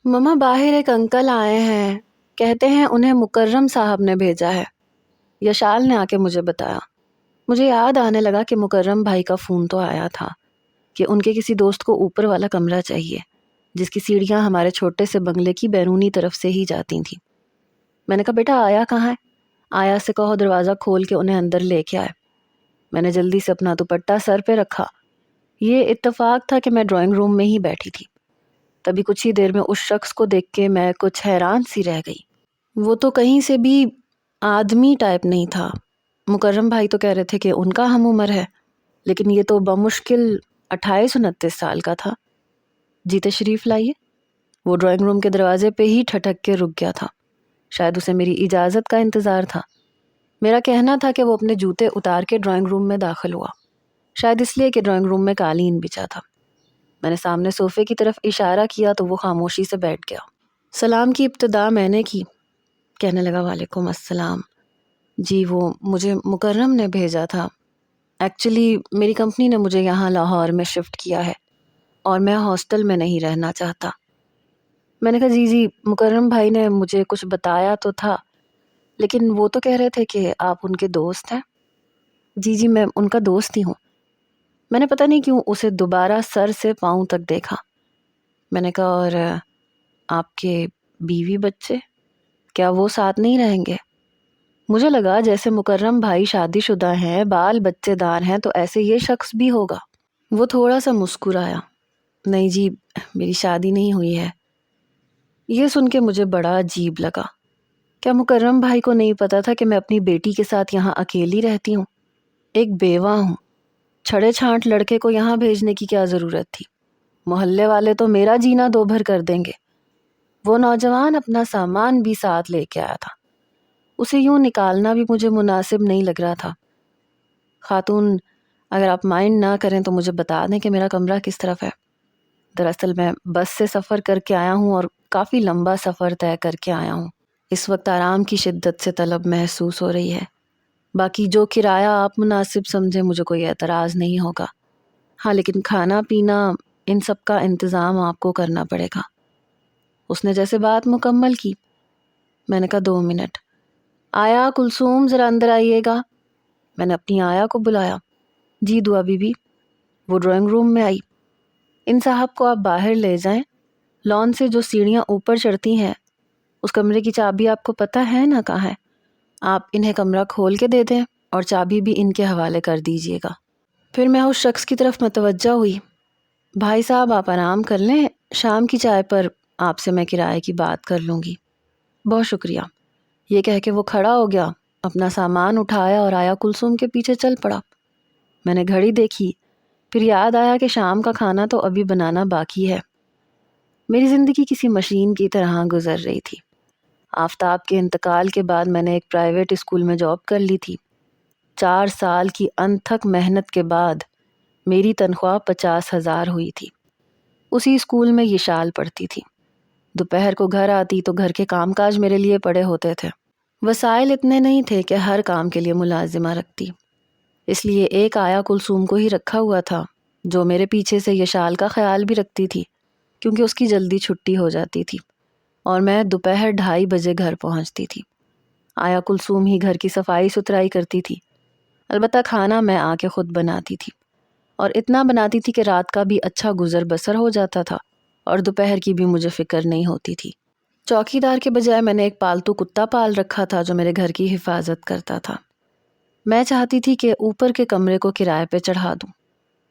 مما باہر ایک انکل آئے ہیں، کہتے ہیں انہیں مکرم صاحب نے بھیجا ہے۔ یشال نے آ کے مجھے بتایا۔ مجھے یاد آنے لگا کہ مکرم بھائی کا فون تو آیا تھا کہ ان کے کسی دوست کو اوپر والا کمرہ چاہیے جس کی سیڑھیاں ہمارے چھوٹے سے بنگلے کی بیرونی طرف سے ہی جاتی تھیں۔ میں نے کہا بیٹا آیا کہاں ہے؟ آیا سے کہو دروازہ کھول کے انہیں اندر لے کے آئے۔ میں نے جلدی سے اپنا دوپٹہ سر پہ رکھا۔ یہ اتفاق تھا کہ میں ڈرائنگ روم میں ہی بیٹھی تھی۔ تبھی کچھ ہی دیر میں اس شخص کو دیکھ کے میں کچھ حیران سی رہ گئی۔ وہ تو کہیں سے بھی آدمی ٹائپ نہیں تھا۔ مکرم بھائی تو کہہ رہے تھے کہ ان کا ہم عمر ہے، لیکن یہ تو بمشکل 28-29 سال کا تھا۔ جی تشریف لائیے۔ وہ ڈرائنگ روم کے دروازے پہ ہی ٹھٹک کے رک گیا تھا۔ شاید اسے میری اجازت کا انتظار تھا۔ میرا کہنا تھا کہ وہ اپنے جوتے اتار کے ڈرائنگ روم میں داخل ہوا، شاید اس لیے کہ ڈرائنگ روم میں قالین بچھا تھا۔ میں نے سامنے صوفے کی طرف اشارہ کیا تو وہ خاموشی سے بیٹھ گیا۔ سلام کی ابتدا میں نے کی۔ کہنے لگا وعلیکم السلام۔ جی وہ مجھے مکرم نے بھیجا تھا۔ ایکچولی میری کمپنی نے مجھے یہاں لاہور میں شفٹ کیا ہے اور میں ہاسٹل میں نہیں رہنا چاہتا۔ میں نے کہا جی مکرم بھائی نے مجھے کچھ بتایا تو تھا، لیکن وہ تو کہہ رہے تھے کہ آپ ان کے دوست ہیں۔ جی میں ان کا دوست ہی ہوں۔ میں نے پتہ نہیں کیوں اسے دوبارہ سر سے پاؤں تک دیکھا۔ میں نے کہا اور آپ کے بیوی بچے کیا وہ ساتھ نہیں رہیں گے؟ مجھے لگا جیسے مکرم بھائی شادی شدہ ہیں، بال بچے دار ہیں، تو ایسے یہ شخص بھی ہوگا۔ وہ تھوڑا سا مسکرایا۔ نہیں جی میری شادی نہیں ہوئی ہے۔ یہ سن کے مجھے بڑا عجیب لگا۔ کیا مکرم بھائی کو نہیں پتا تھا کہ میں اپنی بیٹی کے ساتھ یہاں اکیلی رہتی ہوں؟ ایک بیوہ ہوں۔ چھڑے چھانٹ لڑکے کو یہاں بھیجنے کی کیا ضرورت تھی؟ محلے والے تو میرا جینا دو بھر کر دیں گے۔ وہ نوجوان اپنا سامان بھی ساتھ لے کے آیا تھا۔ اسے یوں نکالنا بھی مجھے مناسب نہیں لگ رہا تھا۔ خاتون اگر آپ مائنڈ نہ کریں تو مجھے بتا دیں کہ میرا کمرہ کس طرف ہے۔ دراصل میں بس سے سفر کر کے آیا ہوں اور کافی لمبا سفر طے کر کے آیا ہوں۔ اس وقت آرام کی شدت سے طلب محسوس ہو رہی ہے۔ باقی جو کرایہ آپ مناسب سمجھیں مجھے کوئی اعتراض نہیں ہوگا۔ ہاں لیکن کھانا پینا ان سب کا انتظام آپ کو کرنا پڑے گا۔ اس نے جیسے بات مکمل کی۔ میں نے کہا 2 منٹ۔ آیا کلثوم ذرا اندر آئیے گا۔ میں نے اپنی آیا کو بلایا۔ جی دعا بی بی۔ وہ ڈرائنگ روم میں آئی۔ ان صاحب کو آپ باہر لے جائیں۔ لان سے جو سیڑھیاں اوپر چڑھتی ہیں اس کمرے کی چابی آپ کو پتہ ہے نا کہاں ہے؟ آپ انہیں کمرہ کھول کے دے دیں اور چابی بھی ان کے حوالے کر دیجئے گا۔ پھر میں اس شخص کی طرف متوجہ ہوئی۔ بھائی صاحب آپ آرام کر لیں، شام کی چائے پر آپ سے میں کرائے کی بات کر لوں گی۔ بہت شکریہ۔ یہ کہہ کے وہ کھڑا ہو گیا، اپنا سامان اٹھایا اور آیا کلثوم کے پیچھے چل پڑا۔ میں نے گھڑی دیکھی، پھر یاد آیا کہ شام کا کھانا تو ابھی بنانا باقی ہے۔ میری زندگی کسی مشین کی طرح گزر رہی تھی۔ آفتاب کے انتقال کے بعد میں نے ایک پرائیویٹ اسکول میں جاب کر لی تھی۔ 4 سال کی انتھک محنت کے بعد میری تنخواہ 50,000 ہوئی تھی۔ اسی اسکول میں یشال پڑھتی تھی۔ دوپہر کو گھر آتی تو گھر کے کام کاج میرے لیے پڑے ہوتے تھے۔ وسائل اتنے نہیں تھے کہ ہر کام کے لیے ملازمہ رکھتی، اس لیے ایک آیا کلثوم کو ہی رکھا ہوا تھا جو میرے پیچھے سے یشال کا خیال بھی رکھتی تھی، کیونکہ اس کی جلدی چھٹی ہو جاتی تھی اور میں دوپہر 2:30 بجے گھر پہنچتی تھی۔ آیا کلثوم ہی گھر کی صفائی ستھرائی کرتی تھی، البتہ کھانا میں آ کے خود بناتی تھی، اور اتنا بناتی تھی کہ رات کا بھی اچھا گزر بسر ہو جاتا تھا اور دوپہر کی بھی مجھے فکر نہیں ہوتی تھی۔ چوکیدار کے بجائے میں نے ایک پالتو کتا پال رکھا تھا جو میرے گھر کی حفاظت کرتا تھا۔ میں چاہتی تھی کہ اوپر کے کمرے کو کرائے پہ چڑھا دوں،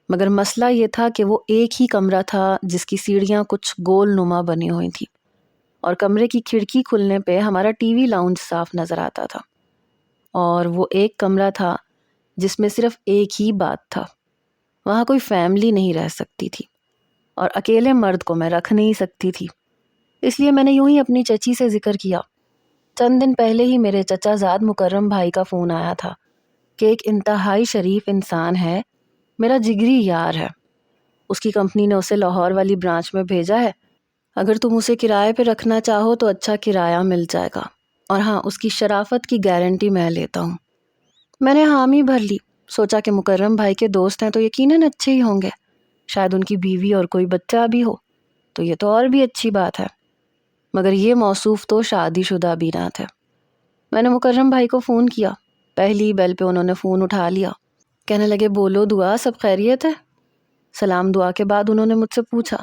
مگر مسئلہ یہ تھا کہ وہ ایک ہی کمرہ تھا جس کی سیڑھیاں کچھ گول نما بنی ہوئی تھیں، اور کمرے کی کھڑکی کھلنے پہ ہمارا ٹی وی لاؤنج صاف نظر آتا تھا، اور وہ ایک کمرہ تھا جس میں صرف ایک ہی بات تھا۔ وہاں کوئی فیملی نہیں رہ سکتی تھی اور اکیلے مرد کو میں رکھ نہیں سکتی تھی، اس لیے میں نے یوں ہی اپنی چچی سے ذکر کیا۔ چند دن پہلے ہی میرے چچا زاد مکرم بھائی کا فون آیا تھا کہ ایک انتہائی شریف انسان ہے، میرا جگری یار ہے، اس کی کمپنی نے اسے لاہور والی برانچ میں بھیجا ہے، اگر تم اسے کرائے پہ رکھنا چاہو تو اچھا کرایہ مل جائے گا، اور ہاں اس کی شرافت کی گارنٹی میں لیتا ہوں۔ میں نے حامی بھر لی، سوچا کہ مکرم بھائی کے دوست ہیں تو یقیناً اچھے ہی ہوں گے، شاید ان کی بیوی اور کوئی بچہ بھی ہو، تو یہ تو اور بھی اچھی بات ہے۔ مگر یہ موصوف تو شادی شدہ بھی نہ تھے۔ میں نے مکرم بھائی کو فون کیا، پہلی بیل پہ انہوں نے فون اٹھا لیا۔ کہنے لگے بولو دعا، سب خیریت ہے؟ سلام دعا کے بعد انہوں نے مجھ سے پوچھا،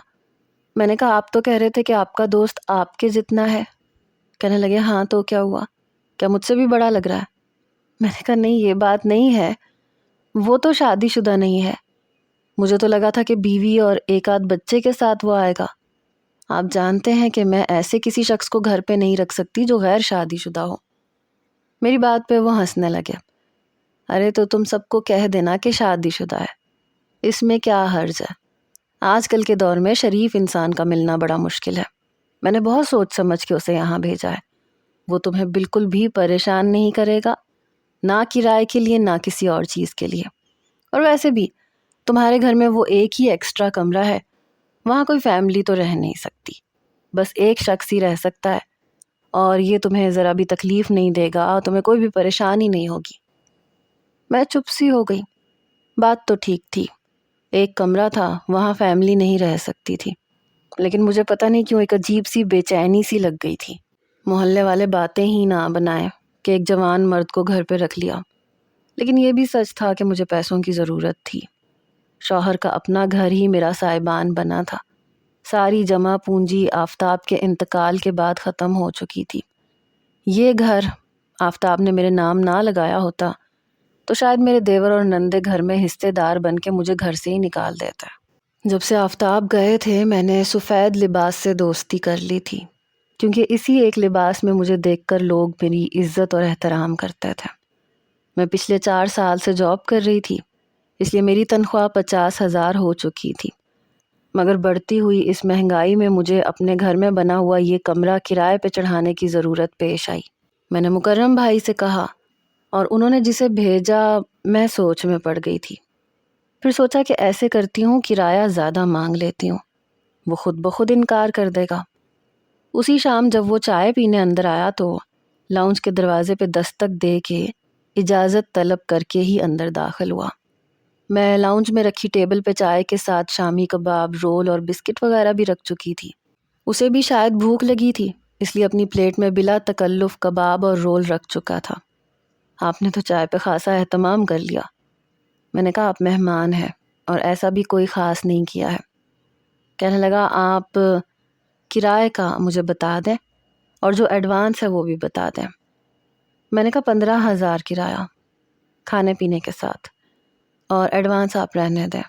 میں نے کہا آپ تو کہہ رہے تھے کہ آپ کا دوست آپ کے جتنا ہے۔ کہنے لگے ہاں تو کیا ہوا، کیا مجھ سے بھی بڑا لگ رہا ہے؟ میں نے کہا نہیں، یہ بات نہیں ہے، وہ تو شادی شدہ نہیں ہے، مجھے تو لگا تھا کہ بیوی اور ایک آدھ بچے کے ساتھ وہ آئے گا۔ آپ جانتے ہیں کہ میں ایسے کسی شخص کو گھر پہ نہیں رکھ سکتی جو غیر شادی شدہ ہو۔ میری بات پہ وہ ہنسنے لگے۔ ارے تو تم سب کو کہہ دینا کہ شادی شدہ ہے، اس میں کیا حرج ہے؟ آج کل کے دور میں شریف انسان کا ملنا بڑا مشکل ہے۔ میں نے بہت سوچ سمجھ کے اسے یہاں بھیجا ہے، وہ تمہیں بالکل بھی پریشان نہیں کرے گا، نہ کرائے کے لیے نہ کسی اور چیز کے لیے۔ اور ویسے بھی تمہارے گھر میں وہ ایک ہی ایکسٹرا کمرہ ہے، وہاں کوئی فیملی تو رہ نہیں سکتی، بس ایک شخص ہی رہ سکتا ہے، اور یہ تمہیں ذرا بھی تکلیف نہیں دے گا، تمہیں کوئی بھی پریشانی نہیں ہوگی۔ میں چپ سی ہو گئی۔ بات تو ٹھیک تھی، ایک کمرہ تھا، وہاں فیملی نہیں رہ سکتی تھی، لیکن مجھے پتہ نہیں کیوں ایک عجیب سی بے چینی سی لگ گئی تھی۔ محلے والے باتیں ہی نہ بنائیں کہ ایک جوان مرد کو گھر پہ رکھ لیا، لیکن یہ بھی سچ تھا کہ مجھے پیسوں کی ضرورت تھی۔ شوہر کا اپنا گھر ہی میرا سائبان بنا تھا، ساری جمع پونجی آفتاب کے انتقال کے بعد ختم ہو چکی تھی۔ یہ گھر آفتاب نے میرے نام نہ لگایا ہوتا تو شاید میرے دیور اور نندے گھر میں حصے دار بن کے مجھے گھر سے ہی نکال دیتا۔ جب سے آفتاب گئے تھے میں نے سفید لباس سے دوستی کر لی تھی، کیونکہ اسی ایک لباس میں مجھے دیکھ کر لوگ میری عزت اور احترام کرتے تھے۔ میں پچھلے 4 سال سے جاب کر رہی تھی، اس لیے میری تنخواہ 50,000 ہو چکی تھی، مگر بڑھتی ہوئی اس مہنگائی میں مجھے اپنے گھر میں بنا ہوا یہ کمرہ کرائے پہ چڑھانے کی ضرورت پیش آئی۔ میں نے مکرم بھائی سے کہا اور انہوں نے جسے بھیجا، میں سوچ میں پڑ گئی تھی۔ پھر سوچا کہ ایسے کرتی ہوں کرایہ زیادہ مانگ لیتی ہوں، وہ خود بخود انکار کر دے گا۔ اسی شام جب وہ چائے پینے اندر آیا تو لاؤنج کے دروازے پہ دستک دے کے اجازت طلب کر کے ہی اندر داخل ہوا۔ میں لاؤنج میں رکھی ٹیبل پہ چائے کے ساتھ شامی کباب، رول اور بسکٹ وغیرہ بھی رکھ چکی تھی۔ اسے بھی شاید بھوک لگی تھی، اس لیے اپنی پلیٹ میں بلا تکلف کباب اور رول رکھ چکا تھا۔ آپ نے تو چائے پہ خاصا اہتمام کر لیا۔ میں نے کہا آپ مہمان ہیں اور ایسا بھی کوئی خاص نہیں کیا ہے۔ کہنے لگا آپ کرائے کا مجھے بتا دیں اور جو ایڈوانس ہے وہ بھی بتا دیں۔ میں نے کہا 15,000 کرایہ کھانے پینے کے ساتھ، اور ایڈوانس آپ رہنے دیں،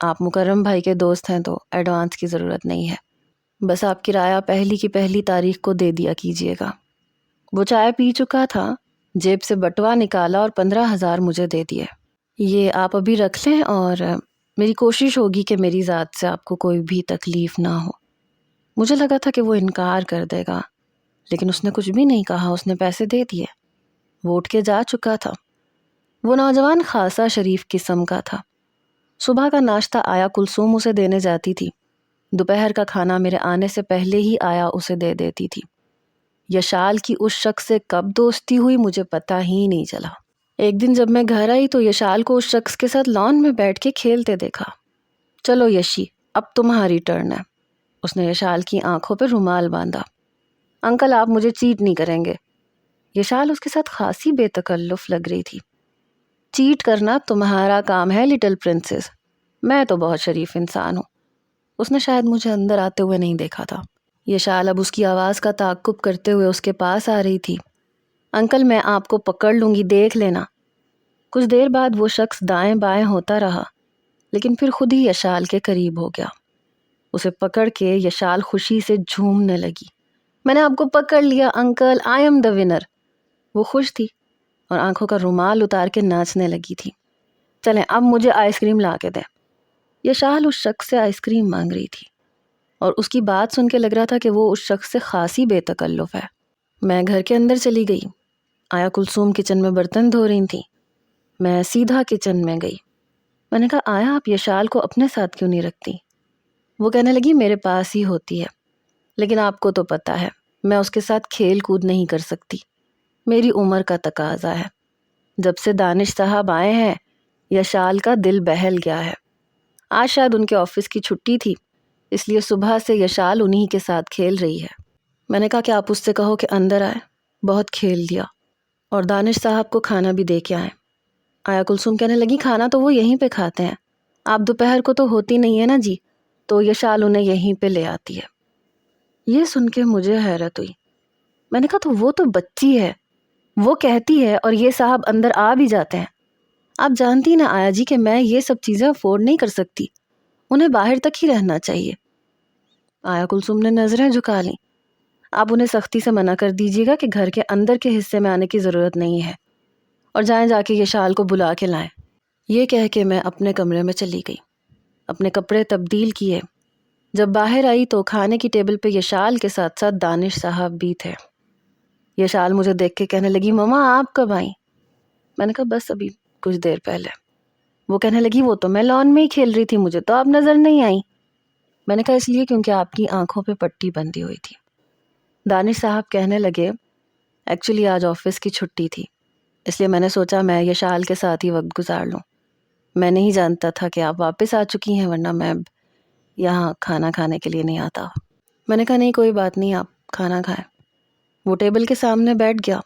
آپ مکرم بھائی کے دوست ہیں تو ایڈوانس کی ضرورت نہیں ہے، بس آپ کرایہ پہلی کی پہلی تاریخ کو دے دیا کیجیے گا۔ وہ چائے پی چکا تھا، جیب سے بٹوا نکالا اور 15,000 مجھے دے دیے۔ یہ آپ ابھی رکھ لیں اور میری کوشش ہوگی کہ میری ذات سے آپ کو کوئی بھی تکلیف نہ ہو۔ مجھے لگا تھا کہ وہ انکار کر دے گا، لیکن اس نے کچھ بھی نہیں کہا، اس نے پیسے دے دیے۔ وہ اٹھ کے جا چکا تھا۔ وہ نوجوان خاصا شریف قسم کا تھا۔ صبح کا ناشتہ آیا کلثوم اسے دینے جاتی تھی، دوپہر کا کھانا میرے آنے سے پہلے ہی آیا اسے دے دیتی تھی۔ یشال کی اس شخص سے کب دوستی ہوئی مجھے پتہ ہی نہیں چلا۔ ایک دن جب میں گھر آئی تو یشال کو اس شخص کے ساتھ لان میں بیٹھ کے کھیلتے دیکھا۔ چلو یشی، اب تمہاری ٹرن ہے۔ اس نے یشال کی آنکھوں پہ رومال باندھا۔ انکل آپ مجھے چیٹ نہیں کریں گے۔ یشال اس کے ساتھ خاصی بے تکلف لگ رہی تھی۔ چیٹ کرنا تمہارا کام ہے لٹل پرنسس، میں تو بہت شریف انسان ہوں۔ اس نے شاید مجھے اندر آتے ہوئے نہیں دیکھا تھا۔ یشال اب اس کی آواز کا تعقب کرتے ہوئے اس کے پاس آ رہی تھی۔ انکل میں آپ کو پکڑ لوں گی، دیکھ لینا۔ کچھ دیر بعد وہ شخص دائیں بائیں ہوتا رہا، لیکن پھر خود ہی یشال کے قریب ہو گیا۔ اسے پکڑ کے یشال خوشی سے جھومنے لگی۔ میں نے آپ کو پکڑ لیا uncle, I am the winner. وہ خوش تھی اور آنکھوں کا رومال اتار کے ناچنے لگی تھی۔ چلیں اب مجھے آئس کریم لا کے دیں۔ یشال اس شخص سے آئس کریم مانگ رہی تھی اور اس کی بات سن کے لگ رہا تھا کہ وہ اس شخص سے خاصی بے تکلف ہے۔ میں گھر کے اندر چلی گئی۔ آیا کلثوم کچن میں برتن دھو رہی تھی۔ میں سیدھا کچن میں گئی۔ میں نے کہا آیا آپ یشال کو اپنے ساتھ کیوں نہیں رکھتی؟ وہ کہنے لگی میرے پاس ہی ہوتی ہے، لیکن آپ کو تو پتہ ہے میں اس کے ساتھ کھیل کود نہیں کر سکتی، میری عمر کا تقاضا ہے۔ جب سے دانش صاحب آئے ہیں یشال کا دل بہل گیا ہے۔ آج شاید ان کے آفس کی چھٹی تھی، اس لیے صبح سے یشال انہی کے ساتھ کھیل رہی ہے۔ میں نے کہا کہ آپ اس سے کہو کہ اندر آئے، بہت کھیل لیا، اور دانش صاحب کو کھانا بھی دے کے آئیں۔ آیا کلثوم کہنے لگی کھانا تو وہ یہیں پہ کھاتے ہیں، آپ دوپہر کو تو ہوتی نہیں ہے نا جی، تو یشال انہیں یہیں پہ لے آتی ہے۔ یہ سن کے مجھے حیرت ہوئی۔ میں نے کہا تو وہ تو بچی ہے، وہ کہتی ہے اور یہ صاحب اندر آ بھی جاتے ہیں۔ آپ جانتی نا آیا جی کہ میں یہ سب چیزیں افورڈ نہیں کر سکتی، انہیں باہر تک ہی رہنا چاہیے۔ آیا کلثوم نے نظریں جھکا لیں۔ آپ انہیں سختی سے منع کر دیجیے گا کہ گھر کے اندر کے حصے میں آنے کی ضرورت نہیں ہے، اور جائیں جا کے یشال کو بلا کے لائیں۔ یہ کہہ کے میں اپنے کمرے میں چلی گئی، اپنے کپڑے تبدیل کیے۔ جب باہر آئی تو کھانے کی ٹیبل پہ یشال کے ساتھ ساتھ دانش صاحب بھی تھے۔ یشال مجھے دیکھ کے کہنے لگی مما آپ کب آئیں؟ میں نے کہا بس ابھی کچھ دیر پہلے۔ وہ کہنے لگی وہ تو میں لان میں ہی کھیل رہی تھی، مجھے تو آپ نظر نہیں آئیں۔ میں نے کہا اس لیے کیونکہ آپ کی آنکھوں پہ پٹی بندھی ہوئی تھی۔ دانش صاحب کہنے لگے ایکچولی آج آفس کی چھٹی تھی، اس لیے میں نے سوچا میں یشال کے ساتھ ہی وقت گزار لوں۔ میں نہیں جانتا تھا کہ آپ واپس آ چکی ہیں، ورنہ میں یہاں کھانا کھانے کے لیے نہیں آتا۔ میں نے کہا نہیں کوئی بات نہیں، آپ کھانا کھائیں۔ وہ ٹیبل کے سامنے بیٹھ گیا۔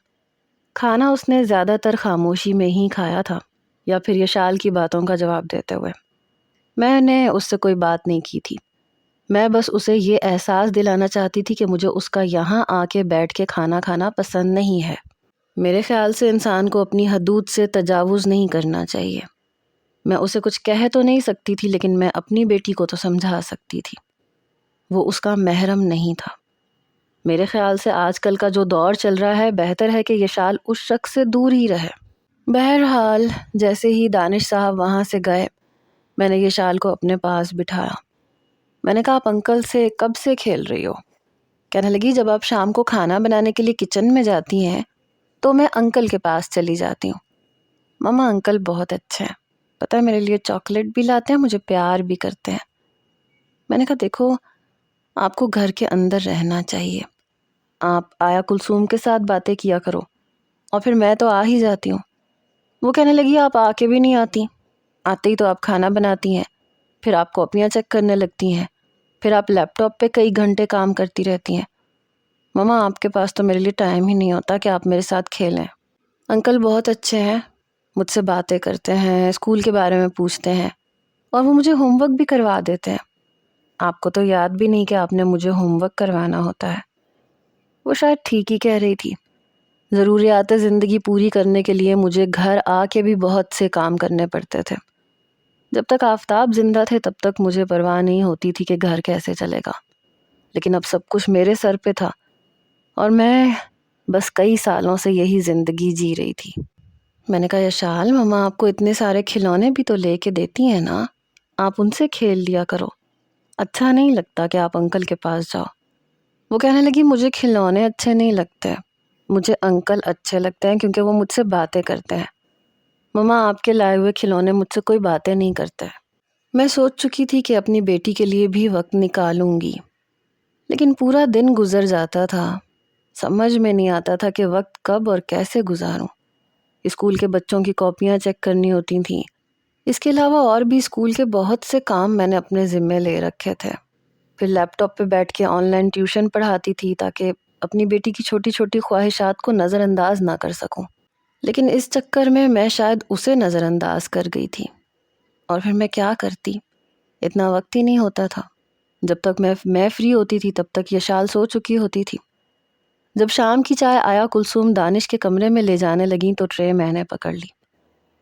کھانا اس نے زیادہ تر خاموشی میں ہی کھایا تھا، یا پھر یشال کی باتوں کا جواب دیتے ہوئے۔ میں نے اس سے کوئی بات نہیں کی تھی، میں بس اسے یہ احساس دلانا چاہتی تھی کہ مجھے اس کا یہاں آ کے بیٹھ کے کھانا کھانا پسند نہیں ہے۔ میرے خیال سے انسان کو اپنی حدود سے تجاوز نہیں کرنا چاہیے۔ میں اسے کچھ کہہ تو نہیں سکتی تھی، لیکن میں اپنی بیٹی کو تو سمجھا سکتی تھی۔ وہ اس کا محرم نہیں تھا۔ میرے خیال سے آج کل کا جو دور چل رہا ہے، بہتر ہے کہ یشال اس شخص سے دور ہی رہے۔ بہرحال جیسے ہی دانش صاحب وہاں سے گئے، میں نے یشال کو اپنے پاس بٹھایا۔ میں نے کہا آپ انکل سے کب سے کھیل رہی ہو؟ کہنے لگی جب آپ شام کو کھانا بنانے کے لیے کچن میں جاتی ہیں تو میں انکل کے پاس چلی جاتی ہوں۔ مما انکل بہت اچھے ہیں، پتہ ہے میرے لیے چاکلیٹ بھی لاتے ہیں، مجھے پیار بھی کرتے ہیں۔ میں نے کہا دیکھو آپ کو گھر کے اندر رہنا چاہیے، آپ آیا کلثوم کے ساتھ باتیں کیا کرو، اور پھر میں تو آ ہی جاتی ہوں۔ وہ کہنے لگی آپ آ کے بھی نہیں آتی، آتے ہی تو آپ کھانا بناتی ہیں، پھر آپ کاپیاں چیک کرنے لگتی ہیں، پھر آپ لیپ ٹاپ پہ کئی گھنٹے کام کرتی رہتی ہیں۔ مما آپ کے پاس تو میرے لیے ٹائم ہی نہیں ہوتا کہ آپ میرے ساتھ کھیلیں۔ انکل بہت اچھے ہیں، مجھ سے باتیں کرتے ہیں، اسکول کے بارے میں پوچھتے ہیں، اور وہ مجھے ہوم ورک بھی کروا دیتے ہیں۔ آپ کو تو یاد بھی نہیں کہ آپ نے مجھے ہوم ورک کروانا ہوتا ہے۔ وہ شاید ٹھیک ہی کہہ رہی تھی۔ ضروریات زندگی پوری کرنے کے لیے مجھے گھر آ کے بھی بہت سے کام کرنے پڑتے تھے۔ جب تک آفتاب زندہ تھے تب تک مجھے پرواہ نہیں ہوتی تھی کہ گھر کیسے چلے گا، لیکن اب سب کچھ میرے سر پہ تھا، اور میں بس کئی سالوں سے یہی زندگی جی رہی تھی۔ میں نے کہا یشال مما آپ کو اتنے سارے کھلونے بھی تو لے کے دیتی ہیں نا، آپ ان سے کھیل لیا کرو، اچھا نہیں لگتا کہ آپ انکل کے پاس جاؤ۔ وہ کہنے لگی مجھے کھلونے اچھے نہیں لگتے، مجھے انکل اچھے لگتے ہیں کیونکہ وہ مجھ سے باتیں کرتے ہیں۔ مما آپ کے لائے ہوئے کھلونے مجھ سے کوئی باتیں نہیں کرتے۔ میں سوچ چکی تھی کہ اپنی بیٹی کے لیے بھی وقت نکالوں گی، لیکن پورا دن گزر جاتا تھا، سمجھ میں نہیں آتا تھا کہ وقت کب اور کیسے گزاروں۔ اسکول کے بچوں کی کاپیاں چیک کرنی ہوتی تھیں، اس کے علاوہ اور بھی اسکول کے بہت سے کام میں نے اپنے ذمے لے رکھے تھے۔ پھر لیپ ٹاپ پہ بیٹھ کے آن لائن ٹیوشن پڑھاتی تھی تاکہ اپنی بیٹی کی چھوٹی چھوٹی خواہشات کو نظر انداز نہ کر سکوں، لیکن اس چکر میں شاید اسے نظر انداز کر گئی تھی، اور پھر میں کیا کرتی، اتنا وقت ہی نہیں ہوتا تھا۔ جب تک میں فری ہوتی تھی تب تک یشال سو چکی ہوتی تھی۔ جب شام کی چائے آیا کلثوم دانش کے کمرے میں لے جانے لگیں تو ٹرے میں نے پکڑ لی۔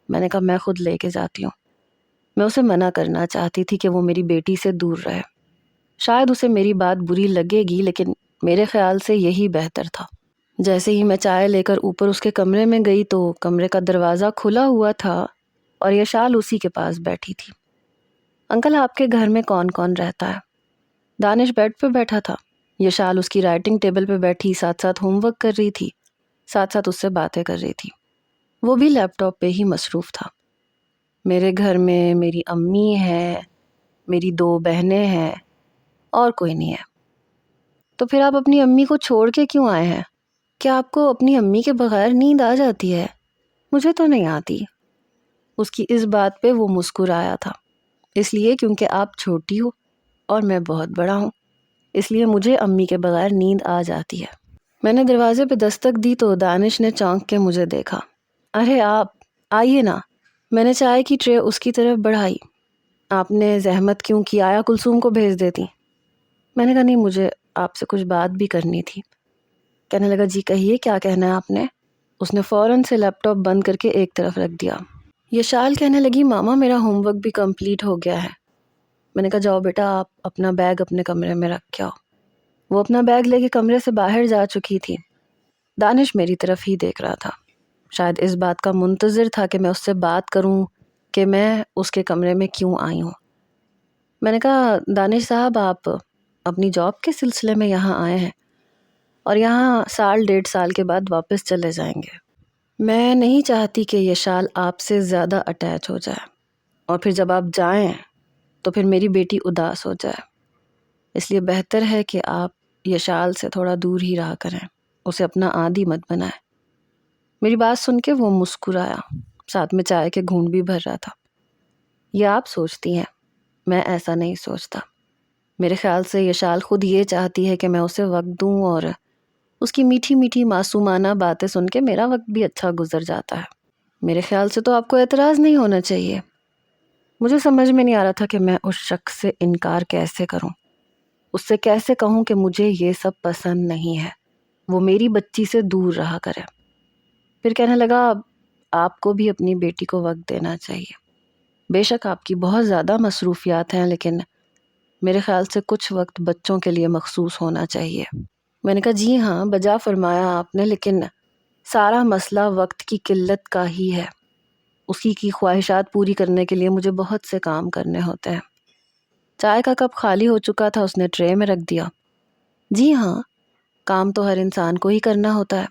میں نے کہا میں خود لے کے جاتی ہوں۔ میں اسے منع کرنا چاہتی تھی کہ وہ میری بیٹی سے دور رہے، شاید اسے میری بات بری لگے گی، لیکن میرے خیال سے یہی بہتر تھا۔ جیسے ہی میں چائے لے کر اوپر اس کے کمرے میں گئی تو کمرے کا دروازہ کھلا ہوا تھا اور یشال اسی کے پاس بیٹھی تھی۔ انکل آپ کے گھر میں کون کون رہتا ہے؟ دانش بیڈ پہ بیٹھا تھا، یشال اس کی رائٹنگ ٹیبل پہ بیٹھی ساتھ ساتھ ہوم ورک کر رہی تھی، ساتھ ساتھ اس سے باتیں کر رہی تھی۔ وہ بھی لیپ ٹاپ پہ ہی مصروف تھا۔ میرے گھر میں میری امی ہے، میری 2 بہنیں ہیں، اور کوئی نہیں ہے۔ تو پھر آپ اپنی امی کو چھوڑ کے کیوں آئے ہیں؟ کیا آپ کو اپنی امی کے بغیر نیند آ جاتی ہے؟ مجھے تو نہیں آتی۔ اس کی اس بات پہ وہ مسکرایا تھا، اس لیے کیونکہ آپ چھوٹی ہو اور میں بہت بڑا ہوں۔ اس لیے مجھے امی کے بغیر نیند آ جاتی ہے۔ میں نے دروازے پہ دستک دی تو دانش نے چونک کے مجھے دیکھا۔ ارے آپ آئیے نا۔ میں نے چائے کی ٹرے اس کی طرف بڑھائی۔ آپ نے زحمت کیوں کی، آیا کلثوم کو بھیج دیتی۔ میں نے کہا نہیں، مجھے آپ سے کچھ بات بھی کرنی تھی۔ کہنے لگا جی کہیے کیا کہنا ہے آپ نے۔ اس نے فوراً سے لیپ ٹاپ بند کر کے ایک طرف رکھ دیا۔ یشال کہنے لگی ماما میرا ہوم ورک بھی کمپلیٹ ہو گیا ہے۔ میں نے کہا جاؤ بیٹا، آپ اپنا بیگ اپنے کمرے میں رکھ کے آؤ۔ وہ اپنا بیگ لے کے کمرے سے باہر جا چکی تھی۔ دانش میری طرف ہی دیکھ رہا تھا، شاید اس بات کا منتظر تھا کہ میں اس سے بات کروں کہ میں اس کے کمرے میں کیوں آئی ہوں۔ میں نے کہا دانش صاحب، آپ اپنی جاب کے سلسلے میں یہاں آئے ہیں اور یہاں 1.5 سال کے بعد واپس چلے جائیں گے۔ میں نہیں چاہتی کہ یشال آپ سے زیادہ اٹیچ ہو جائے، اور پھر جب آپ جائیں تو پھر میری بیٹی اداس ہو جائے۔ اس لیے بہتر ہے کہ آپ یشال سے تھوڑا دور ہی رہا کریں، اسے اپنا عادی مت بنائیں۔ میری بات سن کے وہ مسکرایا، ساتھ میں چائے کے گھونٹ بھی بھر رہا تھا۔ یہ آپ سوچتی ہیں، میں ایسا نہیں سوچتا۔ میرے خیال سے یشال خود یہ چاہتی ہے کہ میں اسے وقت دوں، اور اس کی میٹھی میٹھی معصومانہ باتیں سن کے میرا وقت بھی اچھا گزر جاتا ہے۔ میرے خیال سے تو آپ کو اعتراض نہیں ہونا چاہیے۔ مجھے سمجھ میں نہیں آ رہا تھا کہ میں اس شخص سے انکار کیسے کروں، اس سے کیسے کہوں کہ مجھے یہ سب پسند نہیں ہے، وہ میری بچی سے دور رہا کرے۔ پھر کہنے لگا آپ کو بھی اپنی بیٹی کو وقت دینا چاہیے۔ بے شک آپ کی بہت زیادہ مصروفیات ہیں، لیکن میرے خیال سے کچھ وقت بچوں کے لیے مخصوص ہونا چاہیے۔ میں نے کہا جی ہاں، بجا فرمایا آپ نے، لیکن سارا مسئلہ وقت کی قلت کا ہی ہے۔ اسی کی خواہشات پوری کرنے کے لیے مجھے بہت سے کام کرنے ہوتے ہیں۔ چائے کا کپ خالی ہو چکا تھا، اس نے ٹرے میں رکھ دیا۔ جی ہاں، کام تو ہر انسان کو ہی کرنا ہوتا ہے،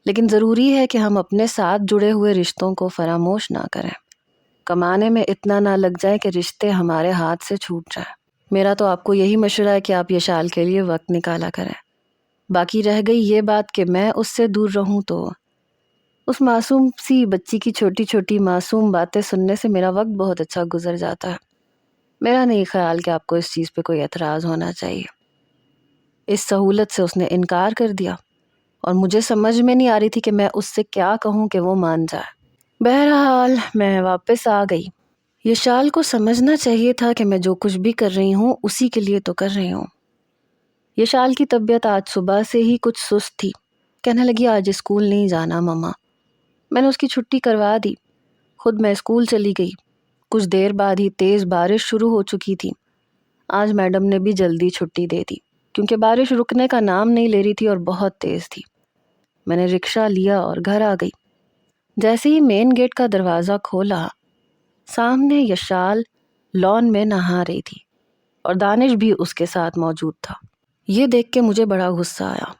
لیکن ضروری ہے کہ ہم اپنے ساتھ جڑے ہوئے رشتوں کو فراموش نہ کریں، کمانے میں اتنا نہ لگ جائے کہ رشتے ہمارے ہاتھ سے چھوٹ جائیں۔ میرا تو آپ کو یہی مشورہ ہے کہ آپ یشال کے لیے وقت نکالا کریں۔ باقی رہ گئی یہ بات کہ میں اس سے دور رہوں، تو اس معصوم سی بچی کی چھوٹی چھوٹی معصوم باتیں سننے سے میرا وقت بہت اچھا گزر جاتا ہے۔ میرا نہیں خیال کہ آپ کو اس چیز پہ کوئی اعتراض ہونا چاہیے۔ اس سہولت سے اس نے انکار کر دیا، اور مجھے سمجھ میں نہیں آ رہی تھی کہ میں اس سے کیا کہوں کہ وہ مان جائے۔ بہرحال میں واپس آ گئی۔ یشال کو سمجھنا چاہیے تھا کہ میں جو کچھ بھی کر رہی ہوں اسی کے لیے تو کر رہی ہوں۔ یشال کی طبیعت آج صبح سے ہی کچھ سست تھی۔ کہنے لگی آج اسکول نہیں جانا مما۔ میں نے اس کی چھٹی کروا دی، خود میں اسکول چلی گئی۔ کچھ دیر بعد ہی تیز بارش شروع ہو چکی تھی۔ آج میڈم نے بھی جلدی چھٹی دے دی، کیونکہ بارش رکنے کا نام نہیں لے رہی تھی اور بہت تیز تھی۔ میں نے رکشہ لیا اور گھر آ گئی۔ جیسے ہی مین گیٹ کا دروازہ کھولا، سامنے یشال لان میں نہا رہی تھی، اور دانش بھی اس کے ساتھ موجود تھا۔ یہ دیکھ کے مجھے بڑا غصہ آیا۔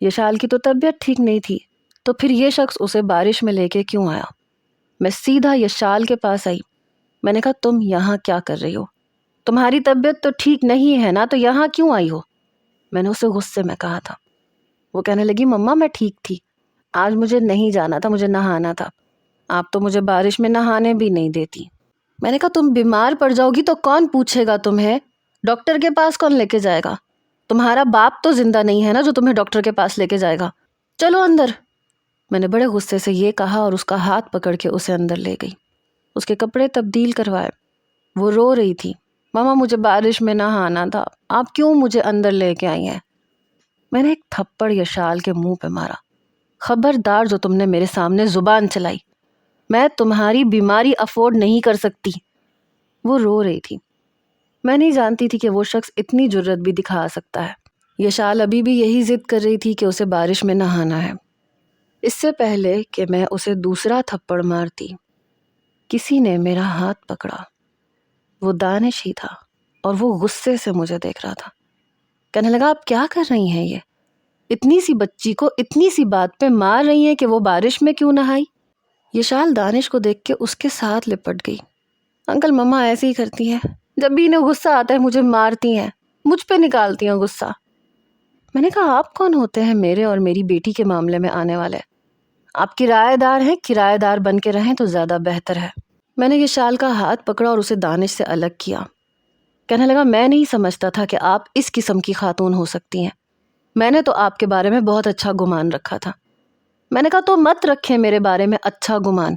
یشال کی تو طبیعت ٹھیک نہیں تھی، تو پھر یہ شخص اسے بارش میں لے کے کیوں آیا؟ میں سیدھا یشال کے پاس آئی۔ میں نے کہا تم یہاں کیا کر رہی ہو؟ تمہاری طبیعت تو ٹھیک نہیں ہے نا، تو یہاں کیوں آئی ہو؟ میں نے اسے غصے میں کہا تھا۔ وہ کہنے لگی مما میں ٹھیک تھی، آج مجھے نہیں جانا تھا، مجھے نہانا تھا، آپ تو مجھے بارش میں نہانے بھی نہیں دیتی۔ میں نے کہا تم بیمار پڑ جاؤ گی تو کون پوچھے گا تمہیں؟ ڈاکٹر کے پاس کون لے کے جائے گا؟ تمہارا باپ تو زندہ نہیں ہے نا جو تمہیں ڈاکٹر کے پاس لے کے جائے گا، چلو اندر۔ میں نے بڑے غصے سے یہ کہا اور اس کا ہاتھ پکڑ کے اسے اندر لے گئی۔ اس کے کپڑے تبدیل کروائے۔ وہ رو رہی تھی، ماما مجھے بارش میں نہانا تھا، آپ کیوں مجھے اندر لے کے آئی ہیں؟ میں نے ایک تھپڑ یشال کے منہ پہ مارا۔ خبردار جو تم نے میرے سامنے زبان چلائی، میں تمہاری بیماری افورڈ نہیں کر سکتی۔ وہ رو رہی تھی۔ میں نہیں جانتی تھی کہ وہ شخص اتنی جرت بھی دکھا سکتا ہے۔ یشال ابھی بھی یہی ضد کر رہی تھی کہ اسے بارش میں نہانا ہے۔ اس سے پہلے کہ میں اسے دوسرا تھپڑ مارتی، کسی نے میرا ہاتھ پکڑا۔ وہ دانش ہی تھا، اور وہ غصے سے مجھے دیکھ رہا تھا۔ کہنے لگا آپ کیا کر رہی ہیں؟ یہ اتنی سی بچی کو اتنی سی بات پہ مار رہی ہیں کہ وہ بارش میں کیوں نہائی؟ یشال دانش کو دیکھ کے اس کے ساتھ لپٹ گئی۔ انکل مما ایسے ہی کرتی ہیں، جب بھی انہیں غصہ آتا ہے مجھے مارتی ہیں، مجھ پہ نکالتی ہیں غصہ۔ میں نے کہا آپ کون ہوتے ہیں میرے اور میری بیٹی کے معاملے میں آنے والے؟ آپ کرایہ دار ہیں، کرایہ دار بن کے رہیں تو زیادہ بہتر ہے۔ میں نے یشال کا ہاتھ پکڑا اور اسے دانش سے الگ کیا۔ کہنے لگا میں نہیں سمجھتا تھا کہ آپ اس قسم کی خاتون ہو سکتی ہیں، میں نے تو آپ کے بارے میں بہت اچھا گمان رکھا تھا۔ میں نے کہا تو مت رکھیں میرے بارے میں اچھا گمان،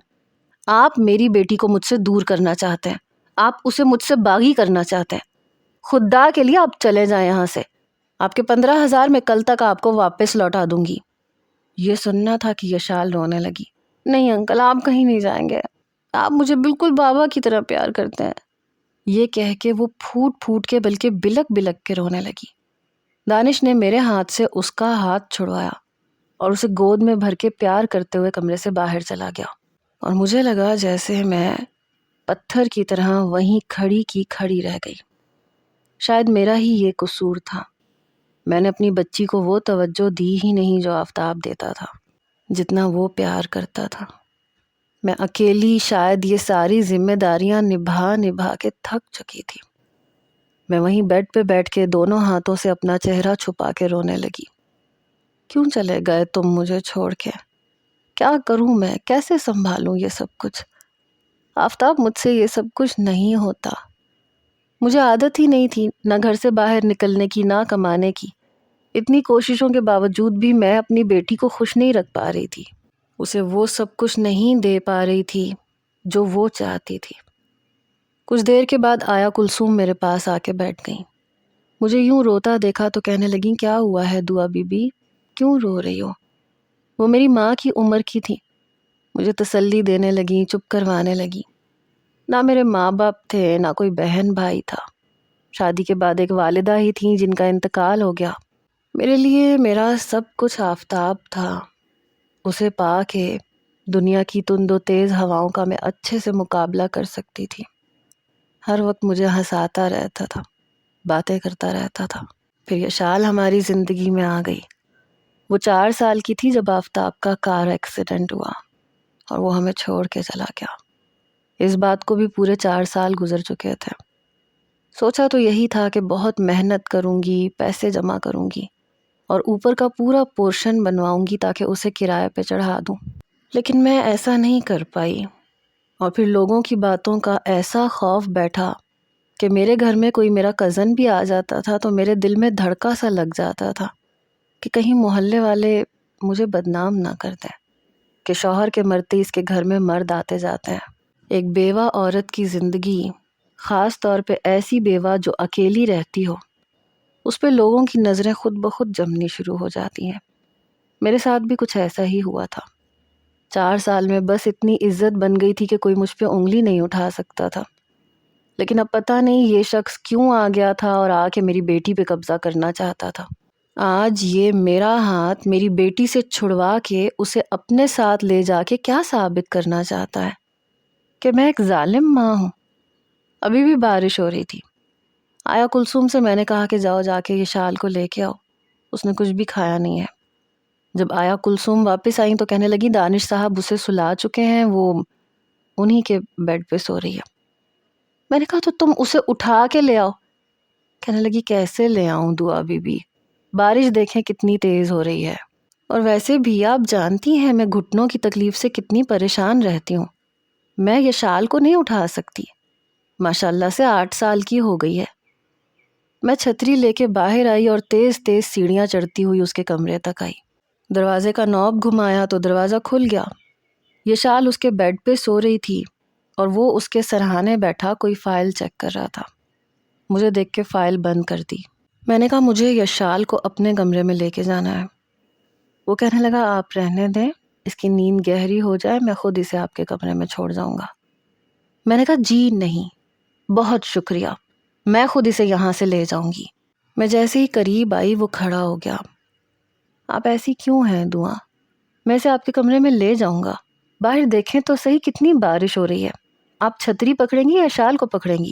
آپ میری بیٹی کو مجھ سے دور کرنا چاہتے ہیں، آپ اسے مجھ سے باغی کرنا چاہتے ہیں، خدا کے لیے آپ چلے جائیں یہاں سے، آپ کے 15,000 میں کل تک آپ کو واپس لوٹا دوں گی۔ یہ سننا تھا کہ یشال رونے لگی۔ نہیں انکل، آپ کہیں نہیں جائیں گے، آپ مجھے بالکل بابا کی طرح پیار کرتے ہیں۔ یہ کہہ کے وہ پھوٹ پھوٹ کے بلکہ بلک بلک کے رونے لگی۔ دانش نے میرے ہاتھ سے اس کا ہاتھ چھڑوایا اور اسے گود میں بھر کے پیار کرتے ہوئے کمرے سے باہر چلا گیا، اور مجھے لگا جیسے میں پتھر کی طرح وہیں کھڑی کی کھڑی رہ گئی۔ شاید میرا ہی یہ قصور تھا، میں نے اپنی بچی کو وہ توجہ دی ہی نہیں جو آفتاب دیتا تھا، جتنا وہ پیار کرتا تھا۔ میں اکیلی شاید یہ ساری ذمہ داریاں نبھا نبھا کے تھک چکی تھی۔ میں وہیں بیڈ پہ بیٹھ کے دونوں ہاتھوں سے اپنا چہرہ چھپا کے رونے لگی۔ کیوں چلے گئے تم مجھے چھوڑ کے؟ کیا کروں میں، کیسے سنبھالوں یہ سب کچھ؟ آفتاب مجھ سے یہ سب کچھ نہیں ہوتا، مجھے عادت ہی نہیں تھی، نہ گھر سے باہر نکلنے کی، نہ کمانے کی۔ اتنی کوششوں کے باوجود بھی میں اپنی بیٹی کو خوش نہیں رکھ پا رہی تھی، اسے وہ سب کچھ نہیں دے پا رہی تھی جو وہ چاہتی تھی۔ کچھ دیر کے بعد آیا کلثوم میرے پاس آ کے بیٹھ گئی۔ مجھے یوں روتا دیکھا تو کہنے لگی کیا ہوا ہے دعا بی بی، کیوں رو رہی ہو؟ وہ میری ماں کی عمر کی تھی، مجھے تسلی دینے لگی، چپ کروانے لگی۔ نہ میرے ماں باپ تھے، نہ کوئی بہن بھائی تھا، شادی کے بعد ایک والدہ ہی تھیں جن کا انتقال ہو گیا۔ میرے لیے میرا سب کچھ آفتاب تھا، اسے پا کے دنیا کی تند و تیز ہواؤں کا میں اچھے سے مقابلہ کر سکتی تھی۔ ہر وقت مجھے ہنساتا رہتا تھا، باتیں کرتا رہتا تھا۔ پھر یشال ہماری زندگی میں آ گئی۔ وہ 4 سال کی تھی جب آفتاب کا کار ایکسیڈنٹ ہوا اور وہ ہمیں چھوڑ کے چلا گیا۔ اس بات کو بھی پورے 4 سال گزر چکے تھے۔ سوچا تو یہی تھا کہ بہت محنت کروں گی، پیسے جمع کروں گی اور اوپر کا پورا پورشن بنواؤں گی تاکہ اسے کرائے پہ چڑھا دوں، لیکن میں ایسا نہیں کر پائی۔ اور پھر لوگوں کی باتوں کا ایسا خوف بیٹھا کہ میرے گھر میں کوئی میرا کزن بھی آ جاتا تھا تو میرے دل میں دھڑکا سا لگ جاتا تھا کہ کہیں محلے والے مجھے بدنام نہ کر دیں کہ شوہر کے مرتے اس کے گھر میں مرد آتے جاتے ہیں۔ ایک بیوہ عورت کی زندگی، خاص طور پہ ایسی بیوہ جو اکیلی رہتی ہو، اس پہ لوگوں کی نظریں خود بخود جمنی شروع ہو جاتی ہیں۔ میرے ساتھ بھی کچھ ایسا ہی ہوا تھا۔ 4 سال میں بس اتنی عزت بن گئی تھی کہ کوئی مجھ پہ انگلی نہیں اٹھا سکتا تھا، لیکن اب پتہ نہیں یہ شخص کیوں آ گیا تھا اور آ کے میری بیٹی پہ قبضہ کرنا چاہتا تھا۔ آج یہ میرا ہاتھ میری بیٹی سے چھڑوا کے اسے اپنے ساتھ لے جا کے کیا ثابت کرنا چاہتا ہے کہ میں ایک ظالم ماں ہوں۔ ابھی بھی بارش ہو رہی تھی۔ آیا کلثوم سے میں نے کہا کہ جاؤ جا کے یشال کو لے کے آؤ، اس نے کچھ بھی کھایا نہیں ہے۔ جب آیا کلثوم واپس آئیں تو کہنے لگی دانش صاحب اسے سلا چکے ہیں، وہ انہی کے بیڈ پہ سو رہی ہے۔ میں نے کہا تو تم اسے اٹھا کے لے آؤ۔ کہنے لگی کیسے لے آؤں دعا بی بی، بارش دیکھیں کتنی تیز ہو رہی ہے، اور ویسے بھی آپ جانتی ہیں میں گھٹنوں کی تکلیف سے کتنی پریشان رہتی ہوں، میں یشال کو نہیں اٹھا سکتی، ماشاءاللہ سے 8 سال کی ہو گئی ہے۔ میں چھتری لے کے باہر آئی اور تیز تیز سیڑھیاں چڑھتی ہوئی اس کے کمرے تک آئی۔ دروازے کا نوب گھمایا تو دروازہ کھل گیا۔ یشال اس کے بیڈ پہ سو رہی تھی اور وہ اس کے سرہانے بیٹھا کوئی فائل چیک کر رہا تھا۔ مجھے دیکھ کے فائل بند کر دی۔ میں نے کہا مجھے یشال کو اپنے کمرے میں لے کے جانا ہے۔ وہ کہنے لگا آپ رہنے دیں، اس کی نیند گہری ہو جائے میں خود اسے آپ کے کمرے میں چھوڑ جاؤں گا۔ میں نے کہا جی نہیں، بہت شکریہ، میں خود اسے یہاں سے لے جاؤں گی۔ میں جیسے ہی قریب آئی وہ کھڑا ہو گیا۔ آپ ایسی کیوں ہیں دعا؟ میں اسے آپ کے کمرے میں لے جاؤں گا، باہر دیکھیں تو صحیح کتنی بارش ہو رہی ہے، آپ چھتری پکڑیں گی یا شال کو پکڑیں گی؟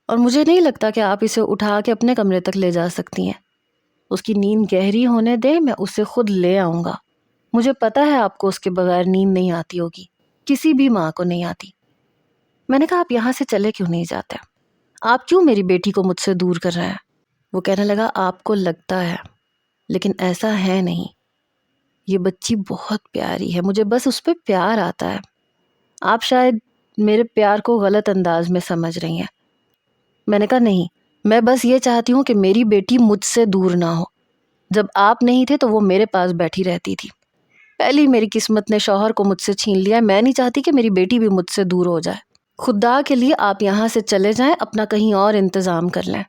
اور مجھے نہیں لگتا کہ آپ اسے اٹھا کے اپنے کمرے تک لے جا سکتی ہیں۔ اس کی نیند گہری ہونے دیں، میں اسے خود لے آؤں گا۔ مجھے پتا ہے آپ کو اس کے بغیر نیند نہیں آتی ہوگی، کسی بھی ماں کو نہیں آتی۔ میں نے کہا آپ یہاں سے چلے کیوں نہیں جاتے؟ آپ کیوں میری بیٹی کو مجھ سے دور کر رہے ہیں؟ وہ کہنے لگا آپ کو لگتا ہے، لیکن ایسا ہے نہیں، یہ بچی بہت پیاری ہے، مجھے بس اس پہ پیار آتا ہے۔ آپ شاید میرے پیار کو غلط انداز میں سمجھ رہی ہیں۔ میں نے کہا نہیں، میں بس یہ چاہتی ہوں کہ میری بیٹی مجھ سے دور نہ ہو. جب آپ نہیں تھے تو وہ میرے پاس بیٹھی رہتی تھی. پہلی میری قسمت نے شوہر کو مجھ سے چھین لیا. میں نہیں چاہتی کہ میری بیٹی بھی مجھ سے دور ہو جائے. خدا کے لیے آپ یہاں سے چلے جائیں، اپنا کہیں اور انتظام کر لیں.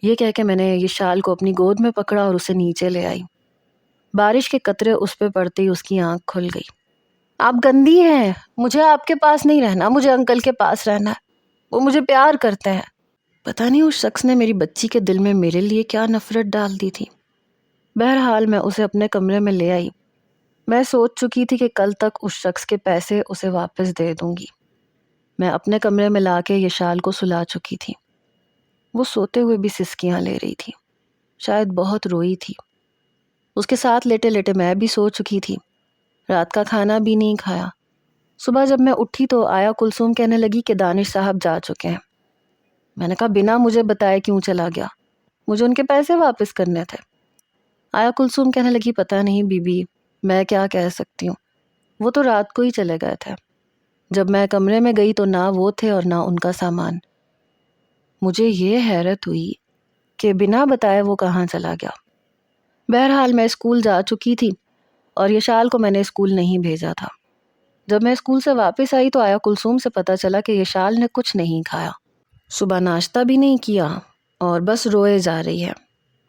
یہ کہہ کے میں نے یہ شال کو اپنی گود میں پکڑا اور اسے نیچے لے آئی. بارش کے قطرے اس پہ پڑتے ہی اس کی آنکھ کھل گئی. آپ گندی ہیں، مجھے آپ کے پاس نہیں رہنا، مجھے انکل کے پاس رہنا ہے، وہ مجھے پیار کرتے ہیں. پتہ نہیں اس شخص نے میری بچی کے دل میں میرے لیے کیا نفرت ڈال دی تھی. بہرحال میں اسے اپنے کمرے میں لے آئی. میں سوچ چکی تھی کہ کل تک اس شخص کے پیسے اسے واپس دے دوں گی. میں اپنے کمرے میں لا کے یہ شال کو سلا چکی تھی. وہ سوتے ہوئے بھی سسکیاں لے رہی تھی، شاید بہت روئی تھی. اس کے ساتھ لیٹے لیٹے میں بھی سو چکی تھی. رات کا کھانا بھی نہیں کھایا. صبح جب میں اٹھی تو آیا کلثوم کہنے لگی کہ دانش صاحب جا چکے ہیں. میں نے کہا بنا مجھے بتائے کیوں چلا گیا؟ مجھے ان کے پیسے واپس کرنے تھے. آیا کلثوم کہنے لگی پتہ نہیں بی بی، میں کیا کہہ سکتی ہوں، وہ تو رات کو ہی چلے گئے تھے. جب میں کمرے میں گئی تو نہ وہ تھے اور نہ ان کا سامان. مجھے یہ حیرت ہوئی کہ بنا بتائے وہ کہاں چلا گیا. بہرحال میں اسکول جا چکی تھی اور یہ شال کو میں نے اسکول نہیں بھیجا تھا. جب میں اسکول سے واپس آئی تو آیا کلثوم سے پتہ چلا کہ یہ شال نے کچھ نہیں کھایا، صبح ناشتہ بھی نہیں کیا اور بس روئے جا رہی ہے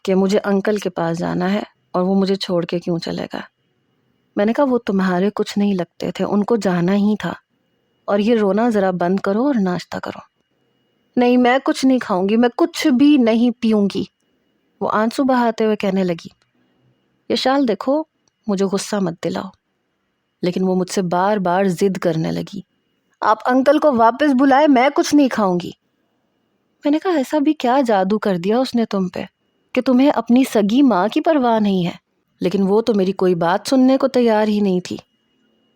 کہ مجھے انکل کے پاس جانا ہے اور وہ مجھے چھوڑ کے کیوں چلے گا. میں نے کہا وہ تمہارے کچھ نہیں لگتے تھے، ان کو جانا ہی تھا، اور یہ رونا ذرا بند کرو اور ناشتہ کرو. نہیں میں کچھ نہیں کھاؤں گی، میں کچھ بھی نہیں پیوں گی. وہ آنسو بہاتے ہوئے کہنے لگی یہ شال دیکھو، مجھے غصہ مت دلاؤ. لیکن وہ مجھ سے بار بار ضد کرنے لگی آپ انکل کو واپس بلائے، میں کچھ نہیں کھاؤں گی. میں نے کہا ایسا بھی کیا جادو کر دیا اس نے تم پہ کہ تمہیں اپنی سگی ماں کی پرواہ نہیں ہے. لیکن وہ تو میری کوئی بات سننے کو تیار ہی نہیں تھی.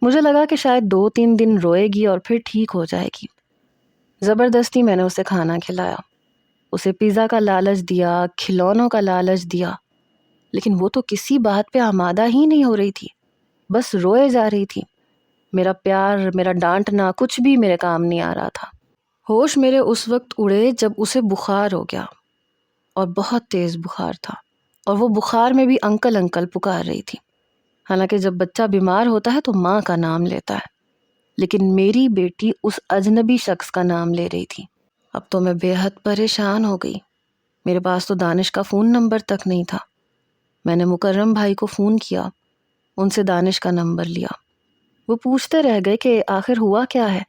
مجھے لگا کہ شاید 2-3 دن روئے گی اور پھر ٹھیک ہو جائے گی. زبردستی میں نے اسے کھانا کھلایا، اسے پیزا کا لالچ دیا، کھلونوں کا لالچ دیا، لیکن وہ تو کسی بات پہ آمادہ ہی نہیں ہو رہی تھی، بس روئے جا رہی تھی. میرا پیار، میرا ڈانٹنا کچھ بھی میرے کام نہیں آ رہا تھا. ہوش میرے اس وقت اڑے جب اسے بخار ہو گیا، اور بہت تیز بخار تھا، اور وہ بخار میں بھی انکل انکل پکار رہی تھی. حالانکہ جب بچہ بیمار ہوتا ہے تو ماں کا نام لیتا ہے، لیکن میری بیٹی اس اجنبی شخص کا نام لے رہی تھی. اب تو میں بے حد پریشان ہو گئی. میرے پاس تو دانش کا فون نمبر تک نہیں تھا. میں نے مکرم بھائی کو فون کیا، ان سے دانش کا نمبر لیا. وہ پوچھتے رہ گئے کہ آخر ہوا کیا ہے،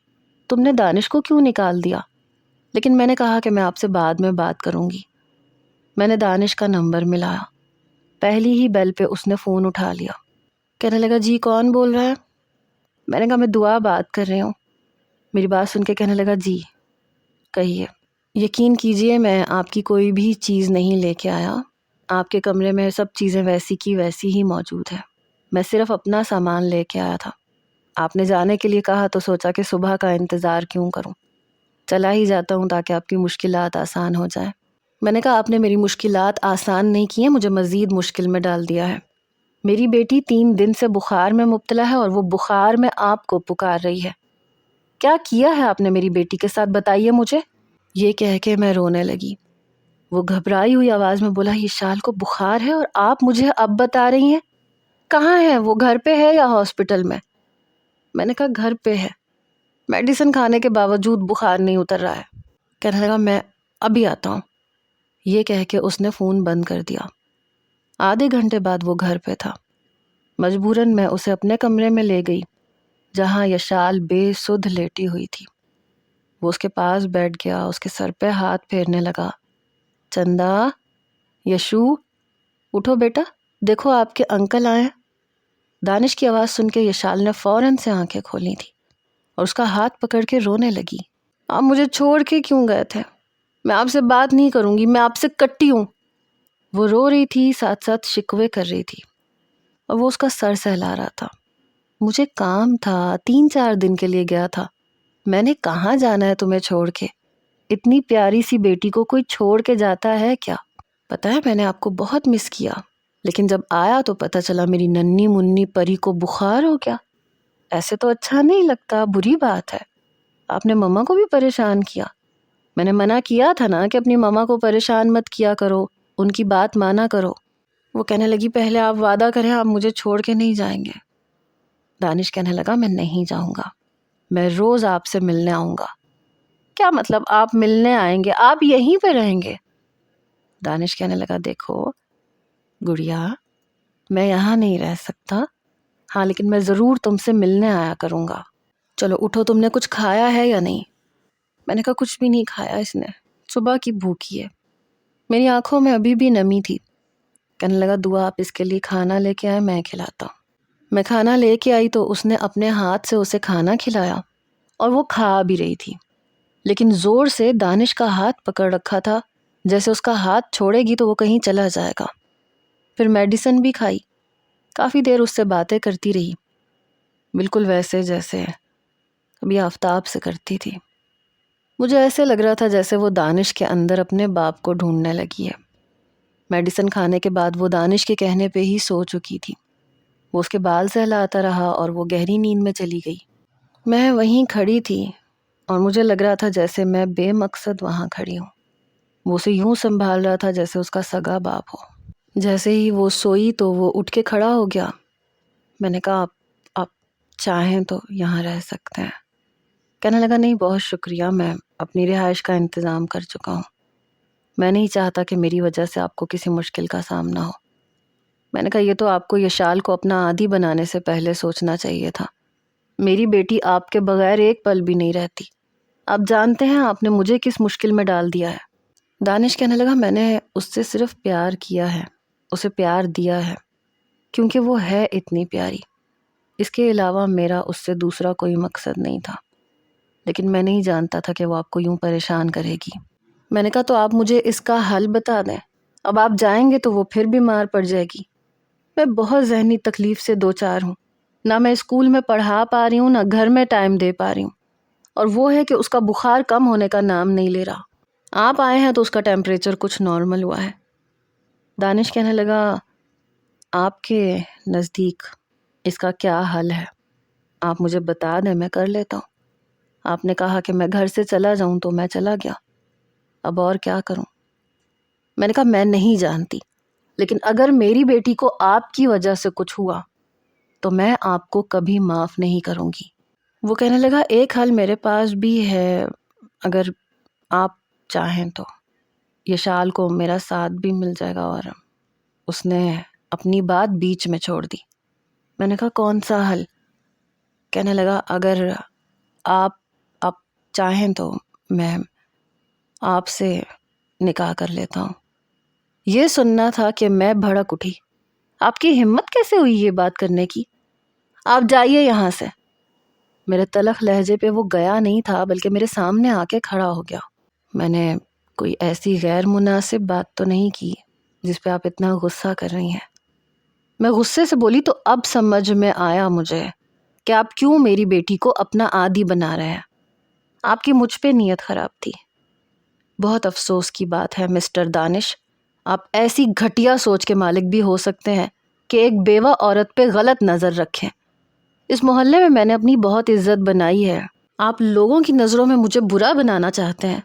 تم نے دانش کو کیوں نکال دیا؟ لیکن میں نے کہا کہ میں آپ سے بعد میں بات کروں گی. میں نے دانش کا نمبر ملایا. پہلی ہی بیل پہ اس نے فون اٹھا لیا. کہنے لگا جی کون بول رہا ہے؟ میں نے کہا میں دعا بات کر رہی ہوں. میری بات سن کے کہنے لگا جی کہیے. یقین کیجئے میں آپ کی کوئی بھی چیز نہیں لے کے آیا. آپ کے کمرے میں سب چیزیں ویسی کی ویسی ہی موجود ہیں. میں صرف اپنا سامان لے کے آیا تھا. آپ نے جانے کے لیے کہا تو سوچا کہ صبح کا انتظار کیوں کروں، چلا ہی جاتا ہوں تاکہ آپ کی مشکلات آسان ہو جائیں. میں نے کہا آپ نے میری مشکلات آسان نہیں کی ہیں، مجھے مزید مشکل میں ڈال دیا ہے. میری بیٹی 3 دن سے بخار میں مبتلا ہے اور وہ بخار میں آپ کو پکار رہی ہے. کیا کیا ہے آپ نے میری بیٹی کے ساتھ، بتائیے مجھے. یہ کہہ کے میں رونے لگی. وہ گھبرائی ہوئی آواز میں بولا یہ شال کو بخار ہے اور آپ مجھے اب بتا رہی ہیں؟ کہاں ہے وہ، گھر پہ ہے یا ہاسپٹل میں؟ میں نے کہا گھر پہ ہے، میڈیسن کھانے کے باوجود بخار نہیں اتر رہا ہے. کہنے لگا میں ابھی آتا ہوں. یہ کہہ کے اس نے فون بند کر دیا. آدھے گھنٹے بعد وہ گھر پہ تھا. مجبوراً میں اسے اپنے کمرے میں لے گئی جہاں یہ شال بے سدھ لیٹی ہوئی تھی. وہ اس کے پاس بیٹھ گیا، اس کے سر پہ ہاتھ پھیرنے لگا. چندا، یشو، اٹھو بیٹا، دیکھو آپ کے انکل آئے ہیں. دانش کی آواز سن کے یشال نے فوراً سے آنکھیں کھولی تھی اور اس کا ہاتھ پکڑ کے رونے لگی. آپ مجھے چھوڑ کے کیوں گئے تھے؟ میں آپ سے بات نہیں کروں گی، میں آپ سے کٹی ہوں. وہ رو رہی تھی، ساتھ ساتھ شکوے کر رہی تھی اور وہ اس کا سر سہلا رہا تھا. مجھے کام تھا، 3-4 دن کے لیے گیا تھا. میں نے کہاں جانا ہے تمہیں چھوڑ کے؟ اتنی پیاری سی بیٹی کو کوئی چھوڑ کے جاتا ہے کیا؟ پتہ ہے میں نے آپ کو بہت مس کیا، لیکن جب آیا تو پتہ چلا میری ننھی منی پری کو بخار ہو گیا. ایسے تو اچھا نہیں لگتا، بری بات ہے. آپ نے مما کو بھی پریشان کیا. میں نے منع کیا تھا نا کہ اپنی ماما کو پریشان مت کیا کرو، ان کی بات مانا کرو۔ وہ کہنے لگی پہلے آپ وعدہ کریں آپ مجھے چھوڑ کے نہیں جائیں گے۔ دانش کہنے لگا میں نہیں جاؤں گا، میں روز آپ سے ملنے آؤں گا۔ کیا مطلب آپ ملنے آئیں گے؟ آپ یہیں پہ رہیں گے؟ دانش کہنے لگا دیکھو گڑیا، میں یہاں نہیں رہ سکتا، ہاں لیکن میں ضرور تم سے ملنے آیا کروں گا۔ چلو اٹھو، تم نے کچھ کھایا ہے یا نہیں؟ میں نے کہا کچھ بھی نہیں کھایا، اس نے صبح کی بھوکی ہے۔ میری آنکھوں میں ابھی بھی نمی تھی۔ کہنے لگا دعا آپ اس کے لیے کھانا لے کے آئے، میں کھلاتا ہوں۔ میں کھانا لے کے آئی تو اس نے اپنے ہاتھ سے اسے کھانا کھلایا اور وہ کھا بھی رہی تھی، لیکن زور سے دانش کا ہاتھ پکڑ رکھا تھا، جیسے اس کا ہاتھ چھوڑے گی تو وہ کہیں چلا جائے گا۔ پھر میڈیسن بھی کھائی، کافی دیر اس سے باتیں کرتی رہی، بالکل ویسے جیسے کبھی آفتاب سے کرتی تھی۔ مجھے ایسے لگ رہا تھا جیسے وہ دانش کے اندر اپنے باپ کو ڈھونڈنے لگی ہے۔ میڈیسن کھانے کے بعد وہ دانش کے کہنے پہ ہی سو چکی تھی۔ وہ اس کے بال سہلاتا رہا اور وہ گہری نیند میں چلی گئی۔ میں وہیں کھڑی تھی اور مجھے لگ رہا تھا جیسے میں بے مقصد وہاں کھڑی ہوں۔ وہ اسے یوں سنبھال رہا تھا جیسے اس کا سگا باپ ہو۔ جیسے ہی وہ سوئی تو وہ اٹھ کے کھڑا ہو گیا۔ میں نے کہا آپ چاہیں تو یہاں رہ سکتے ہیں۔ کہنے لگا نہیں بہت شکریہ، میں اپنی رہائش کا انتظام کر چکا ہوں، میں نہیں چاہتا کہ میری وجہ سے آپ کو کسی مشکل کا سامنا ہو۔ میں نے کہا یہ تو آپ کو یشال کو اپنا عادی بنانے سے پہلے سوچنا چاہیے تھا، میری بیٹی آپ کے بغیر ایک پل بھی نہیں رہتی، آپ جانتے ہیں آپ نے مجھے کس مشکل میں ڈال دیا ہے۔ دانش کہنے لگا میں نے اس سے صرف پیار کیا ہے، اسے پیار دیا ہے کیونکہ وہ ہے اتنی پیاری، اس کے علاوہ میرا اس سے دوسرا کوئی مقصد نہیں تھا، لیکن میں نہیں جانتا تھا کہ وہ آپ کو یوں پریشان کرے گی۔ میں نے کہا تو آپ مجھے اس کا حل بتا دیں، اب آپ جائیں گے تو وہ پھر بیمار پڑ جائے گی۔ میں بہت ذہنی تکلیف سے دو چار ہوں، نہ میں اسکول میں پڑھا پا رہی ہوں نہ گھر میں ٹائم دے پا رہی ہوں، اور وہ ہے کہ اس کا بخار کم ہونے کا نام نہیں لے رہا۔ آپ آئے ہیں تو اس کا ٹیمپریچر کچھ نارمل ہوا ہے۔ دانش کہنے لگا آپ کے نزدیک اس کا کیا حل ہے؟ آپ مجھے بتا دیں، میں کر لیتا ہوں۔ آپ نے کہا کہ میں گھر سے چلا جاؤں تو میں چلا گیا، اب اور کیا کروں؟ میں نے کہا میں نہیں جانتی، لیکن اگر میری بیٹی کو آپ کی وجہ سے کچھ ہوا تو میں آپ کو کبھی معاف نہیں کروں گی۔ وہ کہنے لگا ایک حل میرے پاس بھی ہے، اگر آپ چاہیں تو۔ یشال کو میرا ساتھ بھی مل جائے گا۔ اور اس نے اپنی بات بیچ میں چھوڑ دی۔ میں نے کہا کون سا حل؟ کہنے لگا اگر آپ چاہیں تو میں آپ سے نکاح کر لیتا ہوں۔ یہ سننا تھا کہ میں بھڑک اٹھی۔ آپ کی ہمت کیسے ہوئی یہ بات کرنے کی؟ آپ جائیے یہاں سے۔ میرے تلخ لہجے پہ وہ گیا نہیں تھا بلکہ میرے سامنے آ کے کھڑا ہو گیا۔ میں نے کوئی ایسی غیر مناسب بات تو نہیں کی جس پہ آپ اتنا غصہ کر رہی ہیں؟ میں غصے سے بولی تو اب سمجھ میں آیا مجھے کہ آپ کیوں میری بیٹی کو اپنا عادی بنا رہے ہیں۔ آپ کی مجھ پہ نیت خراب تھی۔ بہت افسوس کی بات ہے مسٹر دانش، آپ ایسی گھٹیا سوچ کے مالک بھی ہو سکتے ہیں کہ ایک بیوہ عورت پہ غلط نظر رکھیں۔ اس محلے میں نے اپنی بہت عزت بنائی ہے، آپ لوگوں کی نظروں میں مجھے برا بنانا چاہتے ہیں۔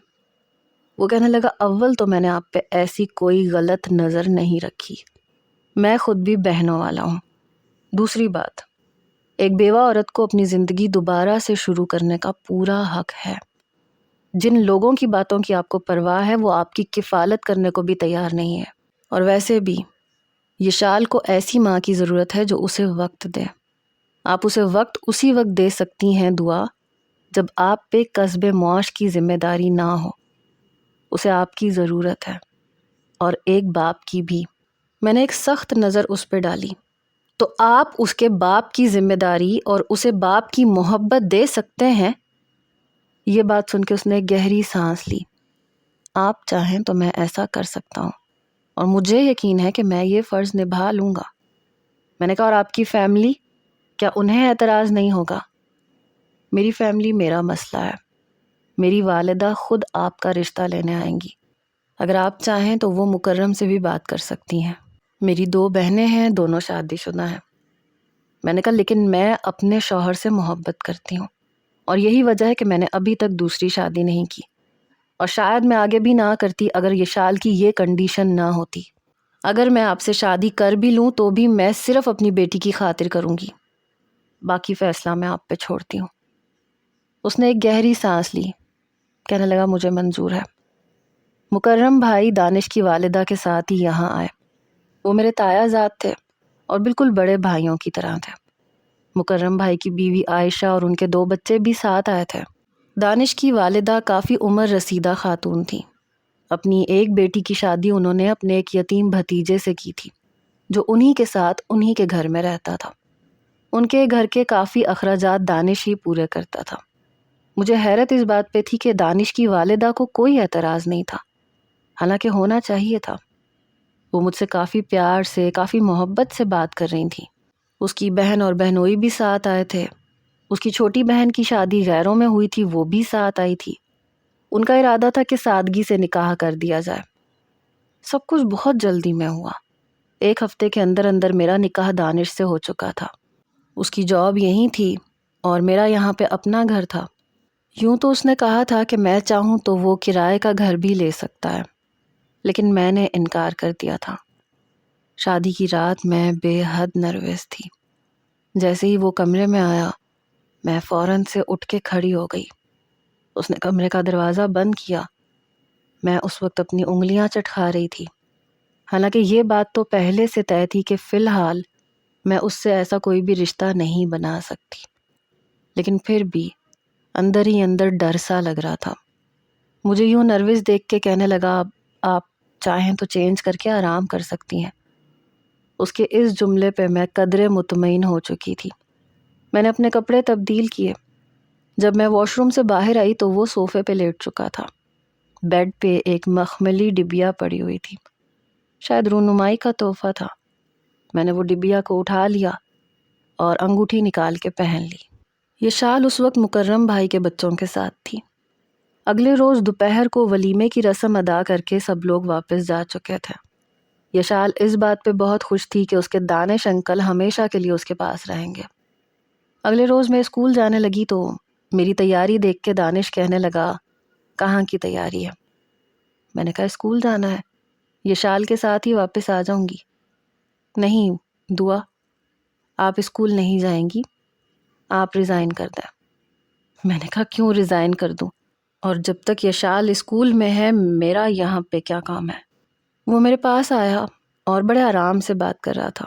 وہ کہنے لگا اول تو میں نے آپ پہ ایسی کوئی غلط نظر نہیں رکھی، میں خود بھی بہنوں والا ہوں۔ دوسری بات، ایک بیوہ عورت کو اپنی زندگی دوبارہ سے شروع کرنے کا پورا حق ہے۔ جن لوگوں کی باتوں کی آپ کو پرواہ ہے وہ آپ کی کفالت کرنے کو بھی تیار نہیں ہے، اور ویسے بھی یشال کو ایسی ماں کی ضرورت ہے جو اسے وقت دے۔ آپ اسے وقت اسی وقت دے سکتی ہیں دعا جب آپ پہ کسب معاش کی ذمہ داری نہ ہو۔ اسے آپ کی ضرورت ہے، اور ایک باپ کی بھی۔ میں نے ایک سخت نظر اس پہ ڈالی۔ تو آپ اس کے باپ کی ذمہ داری اور اسے باپ کی محبت دے سکتے ہیں؟ یہ بات سن کے اس نے گہری سانس لی۔ آپ چاہیں تو میں ایسا کر سکتا ہوں، اور مجھے یقین ہے کہ میں یہ فرض نبھا لوں گا۔ میں نے کہا اور آپ کی فیملی، کیا انہیں اعتراض نہیں ہوگا؟ میری فیملی میرا مسئلہ ہے، میری والدہ خود آپ کا رشتہ لینے آئیں گی، اگر آپ چاہیں تو وہ مکرم سے بھی بات کر سکتی ہیں۔ میری 2 بہنیں ہیں، دونوں شادی شدہ ہیں۔ میں نے کہا لیکن میں اپنے شوہر سے محبت کرتی ہوں، اور یہی وجہ ہے کہ میں نے ابھی تک دوسری شادی نہیں کی، اور شاید میں آگے بھی نہ کرتی اگر یشال کی یہ کنڈیشن نہ ہوتی۔ اگر میں آپ سے شادی کر بھی لوں تو بھی میں صرف اپنی بیٹی کی خاطر کروں گی، باقی فیصلہ میں آپ پہ چھوڑتی ہوں۔ اس نے ایک گہری سانس لی، کہنے لگا مجھے منظور ہے۔ مکرم بھائی دانش کی والدہ کے ساتھ ہی یہاں آئے۔ وہ میرے تایا زاد تھے اور بالکل بڑے بھائیوں کی طرح تھے۔ مکرم بھائی کی بیوی عائشہ اور ان کے 2 بچے بھی ساتھ آئے تھے۔ دانش کی والدہ کافی عمر رسیدہ خاتون تھی۔ اپنی ایک بیٹی کی شادی انہوں نے اپنے ایک یتیم بھتیجے سے کی تھی جو انہی کے ساتھ انہی کے گھر میں رہتا تھا۔ ان کے گھر کے کافی اخراجات دانش ہی پورے کرتا تھا۔ مجھے حیرت اس بات پہ تھی کہ دانش کی والدہ کو کوئی اعتراض نہیں تھا، حالانکہ ہونا چاہیے تھا۔ وہ مجھ سے کافی پیار سے، کافی محبت سے بات کر رہی تھیں۔ اس کی بہن اور بہنوئی بھی ساتھ آئے تھے۔ اس کی چھوٹی بہن کی شادی غیروں میں ہوئی تھی، وہ بھی ساتھ آئی تھی۔ ان کا ارادہ تھا کہ سادگی سے نکاح کر دیا جائے۔ سب کچھ بہت جلدی میں ہوا۔ 1 ہفتے کے اندر اندر میرا نکاح دانش سے ہو چکا تھا۔ اس کی جاب یہیں تھی اور میرا یہاں پہ اپنا گھر تھا۔ یوں تو اس نے کہا تھا کہ میں چاہوں تو وہ کرائے کا گھر بھی لے سکتا ہے، لیکن میں نے انکار کر دیا تھا۔ شادی کی رات میں بے حد نروس تھی۔ جیسے ہی وہ کمرے میں آیا، میں فوراً سے اٹھ کے کھڑی ہو گئی۔ اس نے کمرے کا دروازہ بند کیا۔ میں اس وقت اپنی انگلیاں چٹکا رہی تھی، حالانکہ یہ بات تو پہلے سے طے تھی کہ فی الحال میں اس سے ایسا کوئی بھی رشتہ نہیں بنا سکتی، لیکن پھر بھی اندر ہی اندر ڈر سا لگ رہا تھا۔ مجھے یوں نروس دیکھ کے کہنے لگا، آپ چاہیں تو چینج کر کے آرام کر سکتی ہیں۔ اس کے اس جملے پہ میں قدرے مطمئن ہو چکی تھی۔ میں نے اپنے کپڑے تبدیل کیے۔ جب میں واش روم سے باہر آئی تو وہ صوفے پہ لیٹ چکا تھا۔ بیڈ پہ ایک مخملی ڈبیا پڑی ہوئی تھی، شاید رونمائی کا تحفہ تھا۔ میں نے وہ ڈبیا کو اٹھا لیا اور انگوٹھی نکال کے پہن لی۔ یہ شال اس وقت مکرم بھائی کے بچوں کے ساتھ تھی۔ اگلے روز دوپہر کو ولیمے کی رسم ادا کر کے سب لوگ واپس جا چکے تھے۔ یہ شال اس بات پہ بہت خوش تھی کہ اس کے دانش انکل ہمیشہ کے لیے اس کے پاس رہیں گے۔ اگلے روز میں اسکول جانے لگی تو میری تیاری دیکھ کے دانش کہنے لگا، کہاں کی تیاری ہے؟ میں نے کہا اسکول جانا ہے، یہ شال کے ساتھ ہی واپس آ جاؤں گی۔ نہیں دعا، آپ اسکول نہیں جائیں گی، آپ ریزائن کر دیں۔ میں نے کہا کیوں ریزائن کر دوں؟ اور جب تک یہ شال اسکول میں ہے میرا یہاں پہ کیا کام ہے؟ وہ میرے پاس آیا اور بڑے آرام سے بات کر رہا تھا۔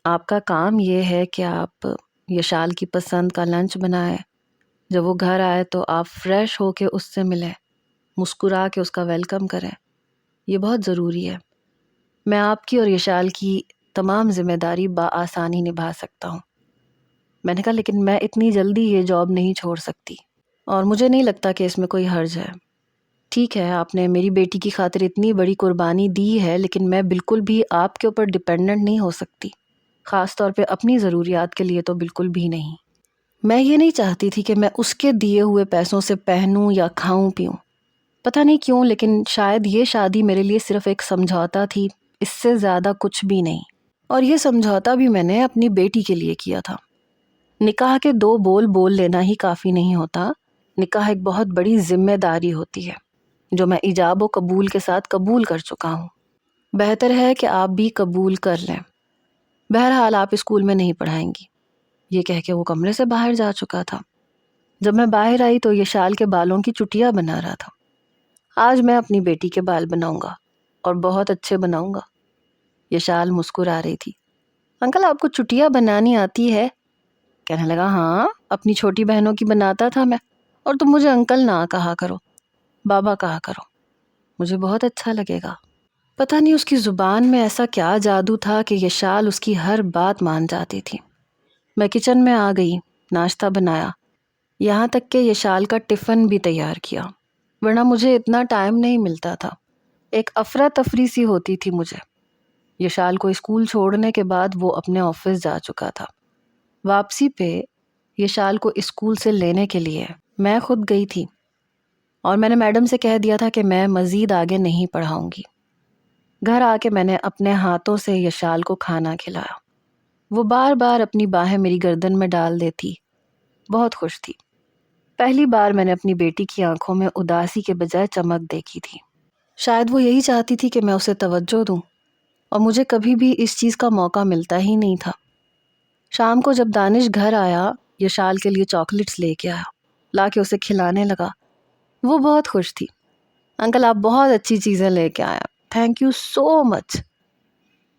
آپ کا کام یہ ہے کہ آپ یشال کی پسند کا لنچ بنائیں، جب وہ گھر آئے تو آپ فریش ہو کے اس سے ملیں، مسکرا کے اس کا ویلکم کریں۔ یہ بہت ضروری ہے۔ میں آپ کی اور یشال کی تمام ذمہ داری بآسانی نبھا سکتا ہوں۔ میں نے کہا لیکن میں اتنی جلدی یہ جاب نہیں چھوڑ سکتی، اور مجھے نہیں لگتا کہ اس میں کوئی حرج ہے۔ ٹھیک ہے، آپ نے میری بیٹی کی خاطر اتنی بڑی قربانی دی ہے، لیکن میں بالکل بھی آپ کے اوپر ڈیپینڈنٹ نہیں ہو سکتی، خاص طور پہ اپنی ضروریات کے لیے تو بالکل بھی نہیں۔ میں یہ نہیں چاہتی تھی کہ میں اس کے دیے ہوئے پیسوں سے پہنوں یا کھاؤں پیوں۔ پتہ نہیں کیوں، لیکن شاید یہ شادی میرے لیے صرف ایک سمجھوتا تھی، اس سے زیادہ کچھ بھی نہیں۔ اور یہ سمجھوتا بھی میں نے اپنی بیٹی کے لیے کیا تھا۔ نکاح کے 2 بول لینا ہی کافی نہیں ہوتا، نکاح ایک بہت بڑی ذمہ داری ہوتی ہے جو میں ایجاب و قبول کے ساتھ قبول کر چکا ہوں۔ بہتر ہے کہ آپ بھی قبول کر لیں۔ بہرحال آپ اسکول میں نہیں پڑھائیں گی، یہ کہہ کے وہ کمرے سے باہر جا چکا تھا۔ جب میں باہر آئی تو یہ شال کے بالوں کی چٹیاں بنا رہا تھا۔ آج میں اپنی بیٹی کے بال بناؤں گا اور بہت اچھے بناؤں گا۔ یہ شال مسکرا رہی تھی۔ انکل آپ کو چٹیاں بنانی آتی ہے؟ کہنے لگا ہاں، اپنی چھوٹی بہنوں کی بناتا تھا میں، اور تم مجھے انکل نہ کہا کرو، بابا کہا کرو، مجھے بہت اچھا لگے گا۔ پتہ نہیں اس کی زبان میں ایسا کیا جادو تھا کہ یہ شال اس کی ہر بات مان جاتی تھی۔ میں کچن میں آ گئی، ناشتہ بنایا، یہاں تک کہ یہ شال کا ٹفن بھی تیار کیا، ورنہ مجھے اتنا ٹائم نہیں ملتا تھا۔ ایک افراتفری سی ہوتی تھی مجھے۔ یہ شال کو اسکول چھوڑنے کے بعد وہ اپنے آفس جا چکا تھا۔ واپسی پہ یہ شال کو اسکول سے لینے کے لیے میں خود گئی تھی، اور میں نے میڈم سے کہہ دیا تھا کہ میں مزید آگے نہیں پڑھاؤں گی۔ گھر آ کے میں نے اپنے ہاتھوں سے یہ شال کو کھانا کھلایا۔ وہ بار بار اپنی باہیں میری گردن میں ڈال دیتی، بہت خوش تھی۔ پہلی بار میں نے اپنی بیٹی کی آنکھوں میں اداسی کے بجائے چمک دیکھی تھی۔ شاید وہ یہی چاہتی تھی کہ میں اسے توجہ دوں، اور مجھے کبھی بھی اس چیز کا موقع ملتا ہی نہیں تھا۔ شام کو جب دانش گھر آیا، یشال کے لیے چاکلیٹس لے کے آیا، لا کے اسے کھلانے لگا۔ وہ بہت خوش تھی۔ انکل آپ بہت اچھی چیزیں لے کے آیا، تھینک یو سو مچ۔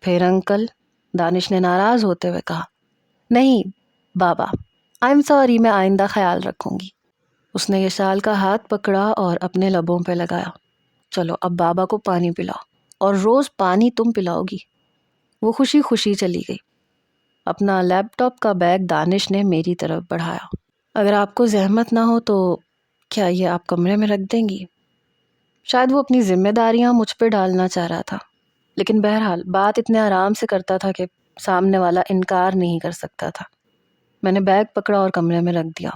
پھر انکل، دانش نے ناراض ہوتے ہوئے کہا۔ نہیں بابا، آئی ایم سوری، میں آئندہ خیال رکھوں گی۔ اس نے یشال کا ہاتھ پکڑا اور اپنے لبوں پہ لگایا۔ چلو اب بابا کو پانی پلاؤ، اور روز پانی تم پلاؤ گی۔ وہ خوشی خوشی چلی گئی۔ اپنا لیپ ٹاپ کا بیگ دانش نے میری طرف بڑھایا۔ اگر آپ کو زحمت نہ ہو تو کیا یہ آپ کمرے میں رکھ دیں گی؟ شاید وہ اپنی ذمہ داریاں مجھ پہ ڈالنا چاہ رہا تھا، لیکن بہرحال بات اتنے آرام سے کرتا تھا کہ سامنے والا انکار نہیں کر سکتا تھا۔ میں نے بیگ پکڑا اور کمرے میں رکھ دیا۔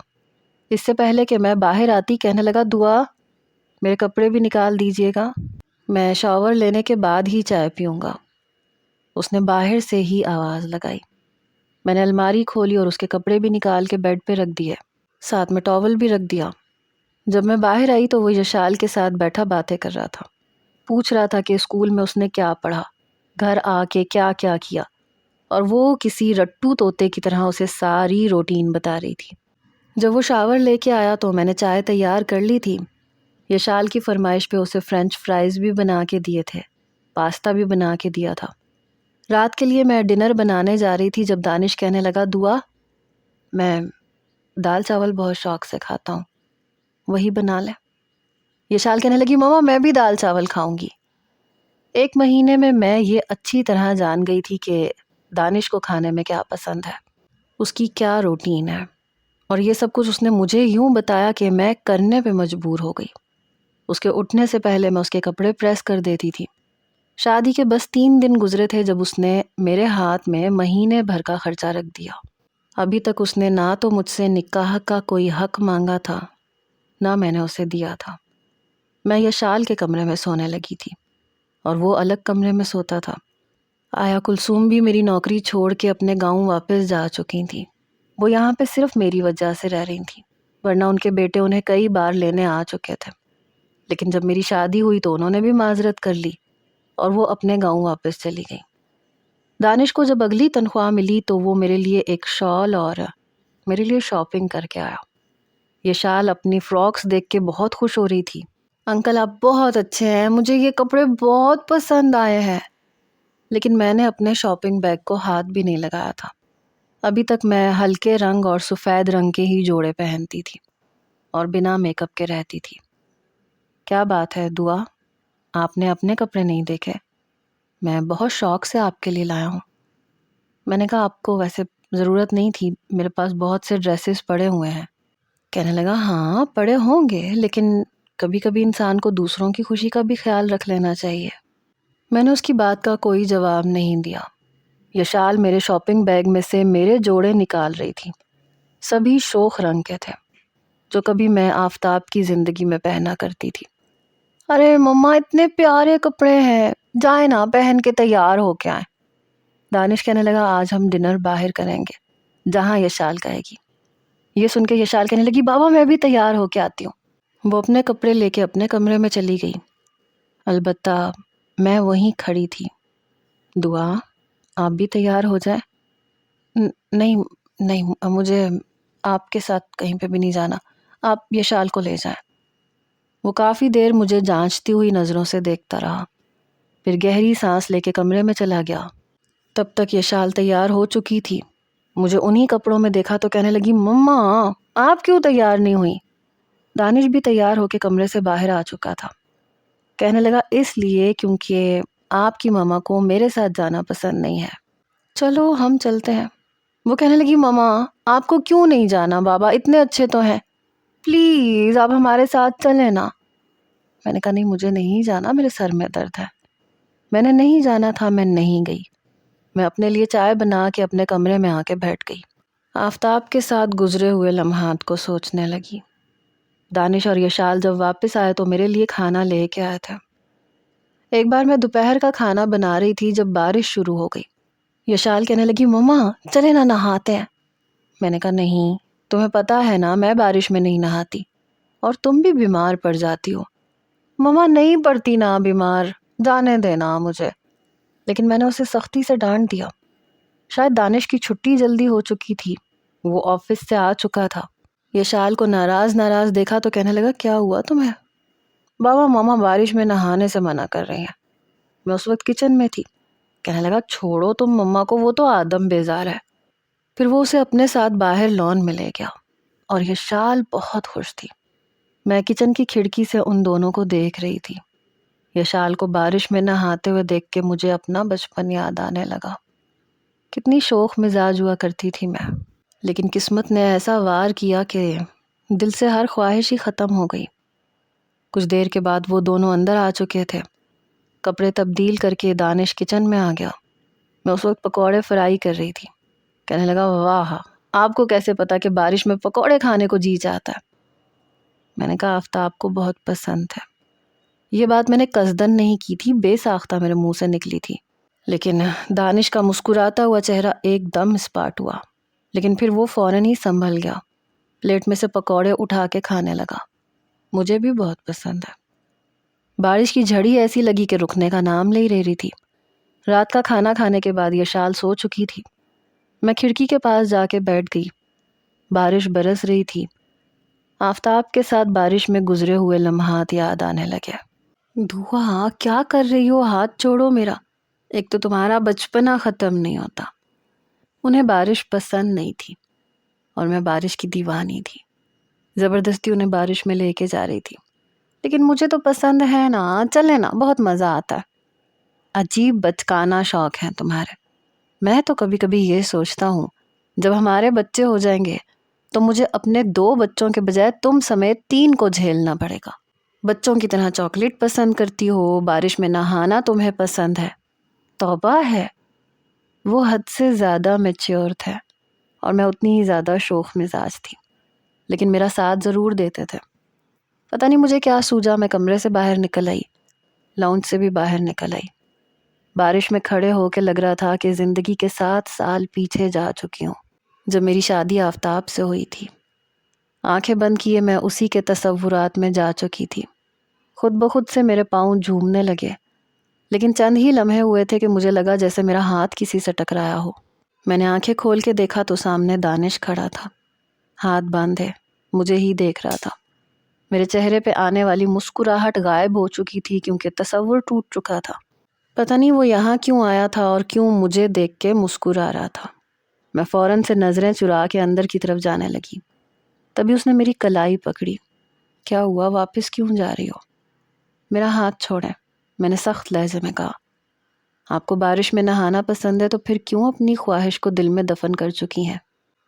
اس سے پہلے کہ میں باہر آتی کہنے لگا، دعا میرے کپڑے بھی نکال دیجیے گا، میں شاور لینے کے بعد ہی چائے پیوں گا۔ اس نے باہر سے ہی آواز لگائی۔ میں نے الماری کھولی اور اس کے کپڑے بھی نکال کے بیڈ پہ رکھ دیے، ساتھ میں ٹاول بھی رکھ دیا۔ جب میں باہر آئی تو وہ یشال کے ساتھ بیٹھا باتیں کر رہا تھا، پوچھ رہا تھا کہ اسکول میں اس نے کیا پڑھا، گھر آ کے کیا کیا کیا، اور وہ کسی رٹو طوطے کی طرح اسے ساری روٹین بتا رہی تھی۔ جب وہ شاور لے کے آیا تو میں نے چائے تیار کر لی تھی۔ یشال کی فرمائش پہ اسے فرینچ فرائز بھی بنا کے دیے تھے، پاستا بھی بنا کے دیا تھا۔ رات کے لیے میں ڈنر بنانے جا رہی تھی جب دانش کہنے لگا، دعا میں دال چاول بہت شوق سے کھاتا ہوں، وہی بنا لے۔ یشال کہنے لگی، ماما میں بھی دال چاول کھاؤں گی۔ 1 مہینے میں یہ اچھی طرح جان گئی تھی کہ دانش کو کھانے میں کیا پسند ہے، اس کی کیا روٹین ہے، اور یہ سب کچھ اس نے مجھے یوں بتایا کہ میں کرنے پہ مجبور ہو گئی۔ اس کے اٹھنے سے پہلے میں اس کے کپڑے پریس کر دیتی تھی۔ شادی کے بس 3 دن گزرے تھے جب اس نے میرے ہاتھ میں مہینے بھر کا خرچہ رکھ دیا۔ ابھی تک اس نے نہ تو مجھ سے نکاح کا کوئی حق مانگا تھا، نہ میں نے اسے دیا تھا۔ میں یشال کے کمرے میں سونے لگی تھی اور وہ الگ کمرے میں سوتا تھا۔ آیا کلثوم بھی میری نوکری چھوڑ کے اپنے گاؤں واپس جا چکی تھیں۔ وہ یہاں پہ صرف میری وجہ سے رہ رہی تھیں، ورنہ ان کے بیٹے انہیں کئی بار لینے آ چکے تھے۔ لیکن جب میری شادی ہوئی تو انہوں نے بھی معذرت کر لی اور وہ اپنے گاؤں واپس چلی گئی۔ دانش کو جب اگلی تنخواہ ملی تو وہ میرے لیے ایک شال اور میرے لیے شاپنگ کر کے آیا۔ یہ شال اپنی فراکس دیکھ کے بہت خوش ہو رہی تھی۔ انکل آپ بہت اچھے ہیں، مجھے یہ کپڑے بہت پسند آئے ہیں۔ لیکن میں نے اپنے شاپنگ بیگ کو ہاتھ بھی نہیں لگایا تھا۔ ابھی تک میں ہلکے رنگ اور سفید رنگ کے ہی جوڑے پہنتی تھی اور بنا میک اپ کے رہتی تھی۔ کیا بات ہے دعا، آپ نے اپنے کپڑے نہیں دیکھے؟ میں بہت شوق سے آپ کے لیے لایا ہوں۔ میں نے کہا آپ کو ویسے ضرورت نہیں تھی، میرے پاس بہت سے ڈریسز پڑے ہوئے ہیں۔ کہنے لگا، ہاں پڑے ہوں گے، لیکن کبھی کبھی انسان کو دوسروں کی خوشی کا بھی خیال رکھ لینا چاہیے۔ میں نے اس کی بات کا کوئی جواب نہیں دیا۔ یشال میرے شاپنگ بیگ میں سے میرے جوڑے نکال رہی تھی، سبھی شوخ رنگ کے تھے، جو کبھی میں آفتاب کی زندگی میں پہنا کرتی تھی۔ ارے مما اتنے پیارے کپڑے ہیں، جائیں نا پہن کے تیار ہو کے آئیں۔ دانش کہنے لگا، آج ہم ڈنر باہر کریں گے، جہاں یشال کہے گی۔ یہ سن کے یشال کہنے لگی، بابا میں بھی تیار ہو کے آتی ہوں۔ وہ اپنے کپڑے لے کے اپنے کمرے میں چلی گئی، البتہ میں وہیں کھڑی تھی۔ دعا آپ بھی تیار ہو جائیں۔ نہیں مجھے آپ کے ساتھ کہیں پہ بھی نہیں جانا، آپ یشال کو لے جائیں۔ وہ کافی دیر مجھے جانچتی ہوئی نظروں سے دیکھتا رہا، پھر گہری سانس لے کے کمرے میں چلا گیا۔ تب تک یشال تیار ہو چکی تھی۔ مجھے انہی کپڑوں میں دیکھا تو کہنے لگی، مما آپ کیوں تیار نہیں ہوئی؟ دانش بھی تیار ہو کے کمرے سے باہر آ چکا تھا۔ کہنے لگا، اس لیے کیونکہ آپ کی ماما کو میرے ساتھ جانا پسند نہیں ہے، چلو ہم چلتے ہیں۔ وہ کہنے لگی، ماما آپ کو کیوں نہیں جانا، بابا اتنے اچھے تو ہیں، پلیز آپ ہمارے ساتھ چلیں نا۔ میں نے کہا، نہیں مجھے نہیں جانا، میرے سر میں درد ہے۔ میں نے نہیں جانا تھا، میں نہیں گئی۔ میں اپنے لیے چائے بنا کے اپنے کمرے میں آ کے بیٹھ گئی۔ آفتاب کے ساتھ گزرے ہوئے لمحات کو سوچنے لگی۔ دانش اور یشال جب واپس آئے تو میرے لیے کھانا لے کے آئے تھے۔ ایک بار میں دوپہر کا کھانا بنا رہی تھی جب بارش شروع ہو گئی۔ یشال کہنے لگی، مما چلے نا نہاتے ہیں۔ میں نے کہا نہیں، تمہیں پتا ہے نا میں بارش میں نہیں نہاتی، اور تم بھی بیمار پڑ جاتی ہو۔ مما نہیں پڑتی نا بیمار، جانے دینا مجھے۔ لیکن میں نے اسے سختی سے ڈانٹ دیا۔ شاید دانش کی چھٹی جلدی ہو چکی تھی، وہ آفس سے آ چکا تھا۔ یشال کو ناراض ناراض دیکھا تو کہنے لگا کیا ہوا تمہیں؟ بابا ماما بارش میں نہانے سے منع کر رہی ہیں۔ میں اس وقت کچن میں تھی۔ کہنے لگا چھوڑو تم مما کو، وہ تو آدم بیزار ہے۔ پھر وہ اسے اپنے ساتھ باہر لان میں لے گیا اور یشال بہت خوش تھی۔ میں کچن کی کھڑکی سے ان دونوں کو دیکھ رہی تھی۔ یشال کو بارش میں نہاتے ہوئے دیکھ کے مجھے اپنا بچپن یاد آنے لگا۔ کتنی شوخ مزاج ہوا کرتی تھی میں، لیکن قسمت نے ایسا وار کیا کہ دل سے ہر خواہش ہی ختم ہو گئی۔ کچھ دیر کے بعد وہ دونوں اندر آ چکے تھے۔ کپڑے تبدیل کر کے دانش کچن میں آ گیا۔ میں اس وقت پکوڑے فرائی کر رہی تھی۔ کہنے لگا واہ، آپ کو کیسے پتا کہ بارش میں پکوڑے کھانے کو جی چاہتا ہے؟ میں نے کہا آفتاب کو بہت پسند ہے۔ یہ بات میں نے قصدن نہیں کی تھی، بے ساختہ میرے منہ سے نکلی تھی۔ لیکن دانش کا مسکراتا ہوا چہرہ ایک دم اسپاٹ ہوا، لیکن پھر وہ فوراً ہی سنبھل گیا۔ پلیٹ میں سے پکوڑے اٹھا کے کھانے لگا۔ مجھے بھی بہت پسند ہے۔ بارش کی جھڑی ایسی لگی کہ رکنے کا نام لے رہی تھی۔ رات کا کھانا کھانے کے بعد یشال سو چکی تھی۔ میں کھڑکی کے پاس جا کے بیٹھ گئی۔ بارش برس رہی تھی۔ آفتاب کے ساتھ بارش میں گزرے ہوئے لمحات یاد آنے لگے۔ دھوا کیا کر رہی ہو؟ ہاتھ چھوڑو میرا۔ ایک تو تمہارا بچپنا ختم نہیں ہوتا۔ انہیں بارش پسند نہیں تھی اور میں بارش کی دیوانی تھی۔ زبردستی انہیں بارش میں لے کے جا رہی تھی۔ لیکن مجھے تو پسند ہے نا، چلے نا، بہت مزہ آتا ہے۔ عجیب بچکانا شوق ہے تمہارے۔ میں تو کبھی کبھی یہ سوچتا ہوں جب ہمارے بچے ہو جائیں گے تو مجھے اپنے 2 بچوں کے بجائے تم سمیت 3 کو جھیلنا پڑے گا۔ بچوں کی طرح چاکلیٹ پسند کرتی ہو، بارش میں نہانا تمہیں پسند ہے۔ توبہ ہے، وہ حد سے زیادہ میچیور تھے اور میں اتنی ہی زیادہ شوخ مزاج تھی، لیکن میرا ساتھ ضرور دیتے تھے۔ پتہ نہیں مجھے کیا سوجا، میں کمرے سے باہر نکل آئی، لاؤنج سے بھی باہر نکل آئی۔ بارش میں کھڑے ہو کے لگ رہا تھا کہ زندگی کے 7 سال پیچھے جا چکی ہوں، جب میری شادی آفتاب سے ہوئی تھی۔ آنکھیں بند کیے میں اسی کے تصورات میں جا چکی تھی۔ خود بخود سے میرے پاؤں جھومنے لگے، لیکن چند ہی لمحے ہوئے تھے کہ مجھے لگا جیسے میرا ہاتھ کسی سے ٹکرایا ہو۔ میں نے آنکھیں کھول کے دیکھا تو سامنے دانش کھڑا تھا، ہاتھ باندھے مجھے ہی دیکھ رہا تھا۔ میرے چہرے پہ آنے والی مسکراہٹ غائب ہو چکی تھی کیونکہ تصور ٹوٹ چکا تھا۔ پتہ نہیں وہ یہاں کیوں آیا تھا اور کیوں مجھے دیکھ کے مسکرا رہا تھا۔ میں فوراً سے نظریں چرا کے اندر کی طرف جانے لگی۔ تبھی اس نے میری کلائی پکڑی۔ کیا ہوا، واپس کیوں جا رہی ہو؟ میرا ہاتھ چھوڑیں، میں نے سخت لہجے میں کہا۔ آپ کو بارش میں نہانا پسند ہے تو پھر کیوں اپنی خواہش کو دل میں دفن کر چکی ہیں؟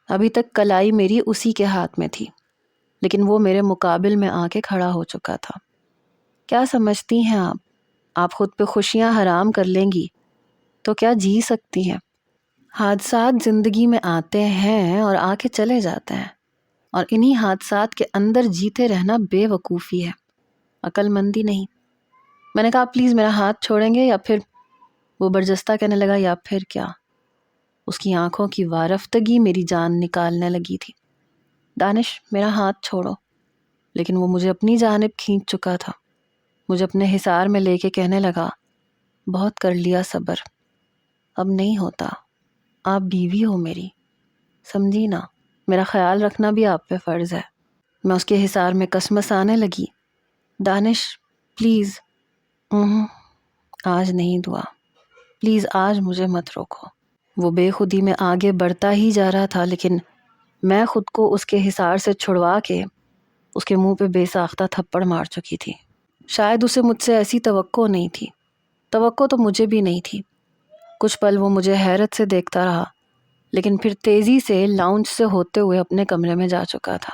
ابھی تک کلائی میری اسی کے ہاتھ میں تھی، لیکن وہ میرے مقابل میں آ کے کھڑا ہو چکا تھا۔ کیا سمجھتی ہیں آپ خود پہ خوشیاں حرام کر لیں گی تو کیا جی سکتی ہیں؟ حادثات زندگی میں آتے ہیں اور آ کے چلے جاتے ہیں، اور انہی حادثات کے اندر جیتے رہنا بے وقوفی ہے، عقل مندی نہیں۔ میں نے کہا پلیز میرا ہاتھ چھوڑیں گے یا پھر؟ وہ برجستہ کہنے لگا یا پھر کیا؟ اس کی آنکھوں کی وارفتگی میری جان نکالنے لگی تھی۔ دانش میرا ہاتھ چھوڑو، لیکن وہ مجھے اپنی جانب کھینچ چکا تھا۔ مجھے اپنے حصار میں لے کے کہنے لگا بہت کر لیا صبر، اب نہیں ہوتا، آپ بیوی ہو میری، سمجھی نا، میرا خیال رکھنا بھی آپ پہ فرض ہے۔ میں اس کے حصار میں کسمسانے لگی۔ دانش پلیز، آج نہیں دعا، پلیز آج مجھے مت روکو۔ وہ بے خودی میں آگے بڑھتا ہی جا رہا تھا، لیکن میں خود کو اس کے حصار سے چھڑوا کے اس کے منہ پہ بے ساختہ تھپڑ مار چکی تھی۔ شاید اسے مجھ سے ایسی توقع نہیں تھی، توقع تو مجھے بھی نہیں تھی۔ کچھ پل وہ مجھے حیرت سے دیکھتا رہا، لیکن پھر تیزی سے لاؤنج سے ہوتے ہوئے اپنے کمرے میں جا چکا تھا،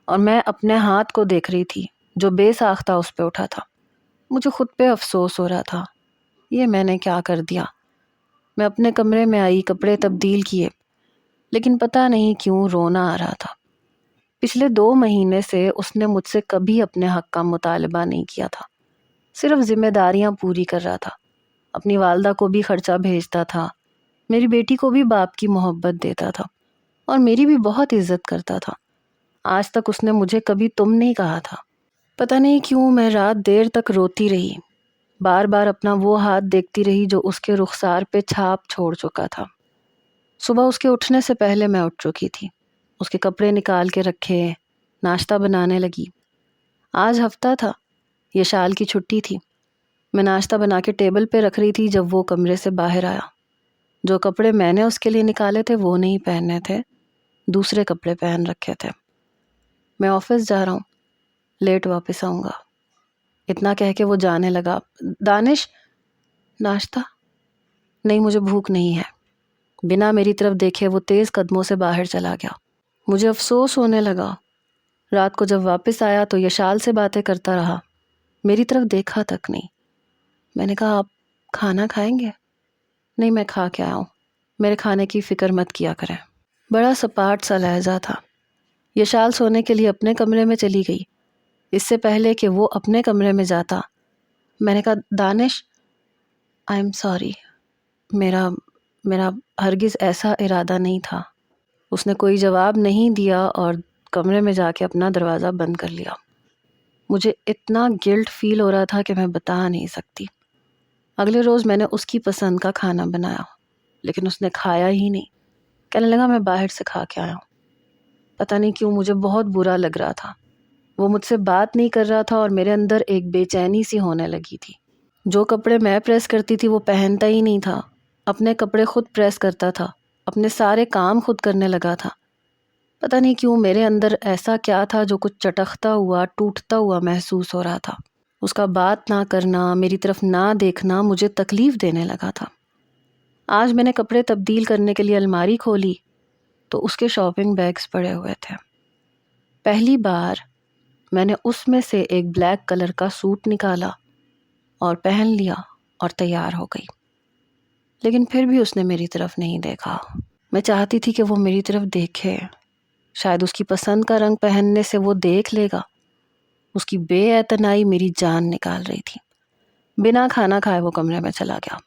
اور میں اپنے ہاتھ کو دیکھ رہی تھی جو بے ساختہ اس پہ اٹھا تھا۔ مجھے خود پہ افسوس ہو رہا تھا، یہ میں نے کیا کر دیا۔ میں اپنے کمرے میں آئی، کپڑے تبدیل کیے، لیکن پتہ نہیں کیوں رونا آ رہا تھا۔ پچھلے 2 مہینے سے اس نے مجھ سے کبھی اپنے حق کا مطالبہ نہیں کیا تھا، صرف ذمہ داریاں پوری کر رہا تھا۔ اپنی والدہ کو بھی خرچہ بھیجتا تھا، میری بیٹی کو بھی باپ کی محبت دیتا تھا، اور میری بھی بہت عزت کرتا تھا۔ آج تک اس نے مجھے کبھی تم نہیں کہا تھا۔ پتہ نہیں کیوں میں رات دیر تک روتی رہی، بار بار اپنا وہ ہاتھ دیکھتی رہی جو اس کے رخسار پہ چھاپ چھوڑ چکا تھا۔ صبح اس کے اٹھنے سے پہلے میں اٹھ چکی تھی، اس کے کپڑے نکال کے رکھے، ناشتہ بنانے لگی۔ آج ہفتہ تھا، یشال کی چھٹی تھی۔ میں ناشتہ بنا کے ٹیبل پہ رکھ رہی تھی جب وہ کمرے سے باہر آیا۔ جو کپڑے میں نے اس کے لیے نکالے تھے وہ نہیں پہننے تھے، دوسرے کپڑے پہن رکھے تھے۔ میں آفس جا رہا ہوں، لیٹ واپس آؤں گا، اتنا کہہ کے وہ جانے لگا۔ دانش، ناشتہ؟ نہیں، مجھے بھوک نہیں ہے۔ بنا میری طرف دیکھے وہ تیز قدموں سے باہر چلا گیا۔ مجھے افسوس ہونے لگا۔ رات کو جب واپس آیا تو یشال سے باتیں کرتا رہا، میری طرف دیکھا تک نہیں۔ میں نے کہا، آپ کھانا کھائیں گے؟ نہیں، میں کھا کے آیا ہوں، میرے کھانے کی فکر مت کیا کریں۔ بڑا سپاٹ سا لہجہ تھا۔ یشال سونے کے لیے اپنے کمرے میں چلی گئی۔ اس سے پہلے کہ وہ اپنے کمرے میں جاتا، میں نے کہا، دانش، آئی ایم سوری، میرا ہرگز ایسا ارادہ نہیں تھا۔ اس نے کوئی جواب نہیں دیا اور کمرے میں جا کے اپنا دروازہ بند کر لیا۔ مجھے اتنا گلٹ فیل ہو رہا تھا کہ میں بتا نہیں سکتی۔ اگلے روز میں نے اس کی پسند کا کھانا بنایا، لیکن اس نے کھایا ہی نہیں۔ کہنے لگا، میں باہر سے کھا کے آیا ہوں۔ پتہ نہیں کیوں مجھے بہت برا لگ رہا تھا۔ وہ مجھ سے بات نہیں کر رہا تھا اور میرے اندر ایک بے چینی سی ہونے لگی تھی۔ جو کپڑے میں پریس کرتی تھی وہ پہنتا ہی نہیں تھا، اپنے کپڑے خود پریس کرتا تھا، اپنے سارے کام خود کرنے لگا تھا۔ پتہ نہیں کیوں میرے اندر ایسا کیا تھا جو کچھ چٹکتا ہوا، ٹوٹتا ہوا محسوس ہو رہا تھا۔ اس کا بات نہ کرنا، میری طرف نہ دیکھنا مجھے تکلیف دینے لگا تھا۔ آج میں نے کپڑے تبدیل کرنے کے لیے الماری کھولی تو اس کے شاپنگ بیگز پڑے ہوئے تھے۔ پہلی بار میں نے اس میں سے ایک بلیک کلر کا سوٹ نکالا اور پہن لیا اور تیار ہو گئی، لیکن پھر بھی اس نے میری طرف نہیں دیکھا۔ میں چاہتی تھی کہ وہ میری طرف دیکھے، شاید اس کی پسند کا رنگ پہننے سے وہ دیکھ لے گا۔ اس کی بے اعتنائی میری جان نکال رہی تھی۔ بنا کھانا کھائے وہ کمرے میں چلا گیا۔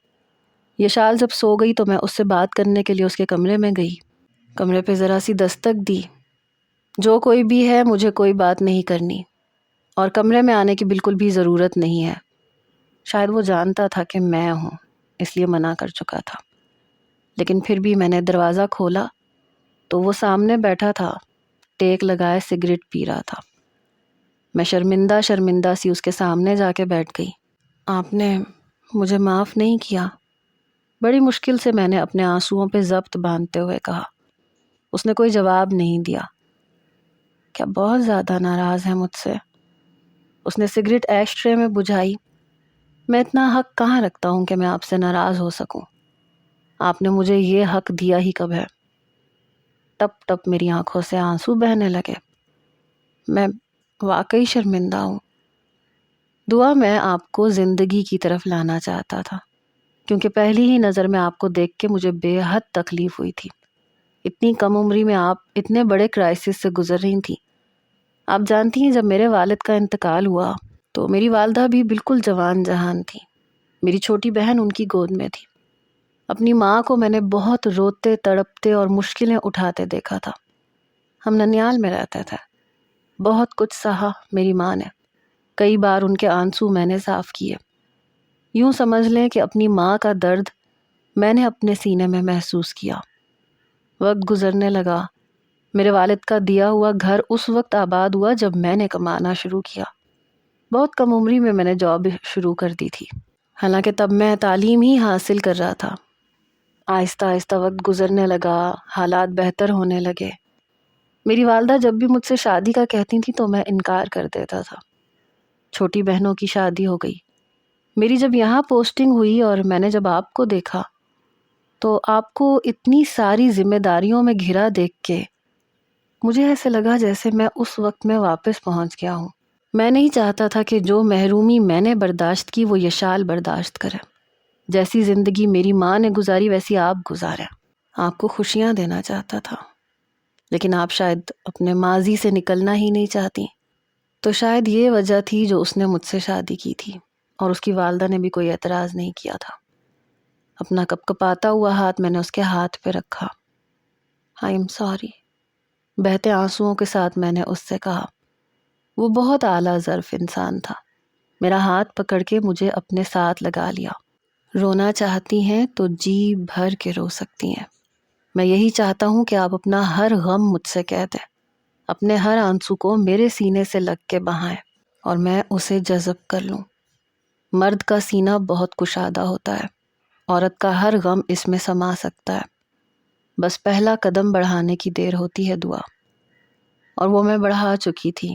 یشال جب سو گئی تو میں اس سے بات کرنے کے لیے اس کے کمرے میں گئی۔ کمرے پہ ذرا سی دستک دی، جو کوئی بھی ہے مجھے کوئی بات نہیں کرنی اور کمرے میں آنے کی بالکل بھی ضرورت نہیں ہے۔ شاید وہ جانتا تھا کہ میں ہوں، اس لیے منع کر چکا تھا، لیکن پھر بھی میں نے دروازہ کھولا تو وہ سامنے بیٹھا تھا، ٹیک لگائے سگریٹ پی رہا تھا۔ میں شرمندہ سی اس کے سامنے جا کے بیٹھ گئی۔ آپ نے مجھے معاف نہیں کیا؟ بڑی مشکل سے میں نے اپنے آنسوؤں پہ ضبط باندھتے ہوئے کہا۔ اس نے کوئی جواب نہیں دیا۔ کیا بہت زیادہ ناراض ہے مجھ سے؟ اس نے سگریٹ ایش ٹرے میں بجھائی۔ میں اتنا حق کہاں رکھتا ہوں کہ میں آپ سے ناراض ہو سکوں؟ آپ نے مجھے یہ حق دیا ہی کب ہے؟ ٹپ ٹپ میری آنکھوں سے آنسو بہنے لگے۔ میں واقعی شرمندہ ہوں۔ دعا میں آپ کو زندگی کی طرف لانا چاہتا تھا، کیونکہ پہلی ہی نظر میں آپ کو دیکھ کے مجھے بے حد تکلیف ہوئی تھی۔ اتنی کم عمری میں آپ اتنے بڑے کرائسس سے گزر رہی تھیں۔ آپ جانتی ہیں جب میرے والد کا انتقال ہوا تو میری والدہ بھی بالکل جوان جہان تھی۔ میری چھوٹی بہن ان کی گود میں تھی۔ اپنی ماں کو میں نے بہت روتے تڑپتے اور مشکلیں اٹھاتے دیکھا تھا۔ ہم ننیال میں رہتے تھے۔ بہت کچھ سہا میری ماں نے، کئی بار ان کے آنسو میں نے صاف کیے۔ یوں سمجھ لیں کہ اپنی ماں کا درد میں نے اپنے سینے میں محسوس کیا۔ وقت گزرنے لگا۔ میرے والد کا دیا ہوا گھر اس وقت آباد ہوا جب میں نے کمانا شروع کیا۔ بہت کم عمری میں نے جاب شروع کر دی تھی، حالانکہ تب میں تعلیم ہی حاصل کر رہا تھا۔ آہستہ آہستہ وقت گزرنے لگا، حالات بہتر ہونے لگے۔ میری والدہ جب بھی مجھ سے شادی کا کہتی تھی تو میں انکار کر دیتا تھا۔ چھوٹی بہنوں کی شادی ہو گئی۔ میری جب یہاں پوسٹنگ ہوئی اور میں نے جب آپ کو دیکھا تو آپ کو اتنی ساری ذمہ داریوں میں گھرا دیکھ کے مجھے ایسے لگا جیسے میں اس وقت میں واپس پہنچ گیا ہوں۔ میں نہیں چاہتا تھا کہ جو محرومی میں نے برداشت کی وہ یشال برداشت کرے۔ جیسی زندگی میری ماں نے گزاری ویسی آپ گزاریں۔ آپ کو خوشیاں دینا چاہتا تھا، لیکن آپ شاید اپنے ماضی سے نکلنا ہی نہیں چاہتی۔ تو شاید یہ وجہ تھی جو اس نے مجھ سے شادی کی تھی، اور اس کی والدہ نے بھی کوئی اعتراض نہیں کیا تھا۔ اپنا کپکپاتا ہوا ہاتھ میں نے اس کے ہاتھ پہ رکھا۔ آئی ایم سوری، بہتے آنسوؤں کے ساتھ میں نے اس سے کہا۔ وہ بہت اعلیٰ ظرف انسان تھا، میرا ہاتھ پکڑ کے مجھے اپنے ساتھ لگا لیا۔ رونا چاہتی ہیں تو جی بھر کے رو سکتی ہیں، میں یہی چاہتا ہوں کہ آپ اپنا ہر غم مجھ سے کہہ دیں، اپنے ہر آنسو کو میرے سینے سے لگ کے بہائیں اور میں اسے جذب کر لوں۔ مرد کا سینہ بہت کشادہ ہوتا ہے، عورت کا ہر غم اس میں سما سکتا ہے، بس پہلا قدم بڑھانے کی دیر ہوتی ہے دعا، اور وہ میں بڑھا چکی تھی۔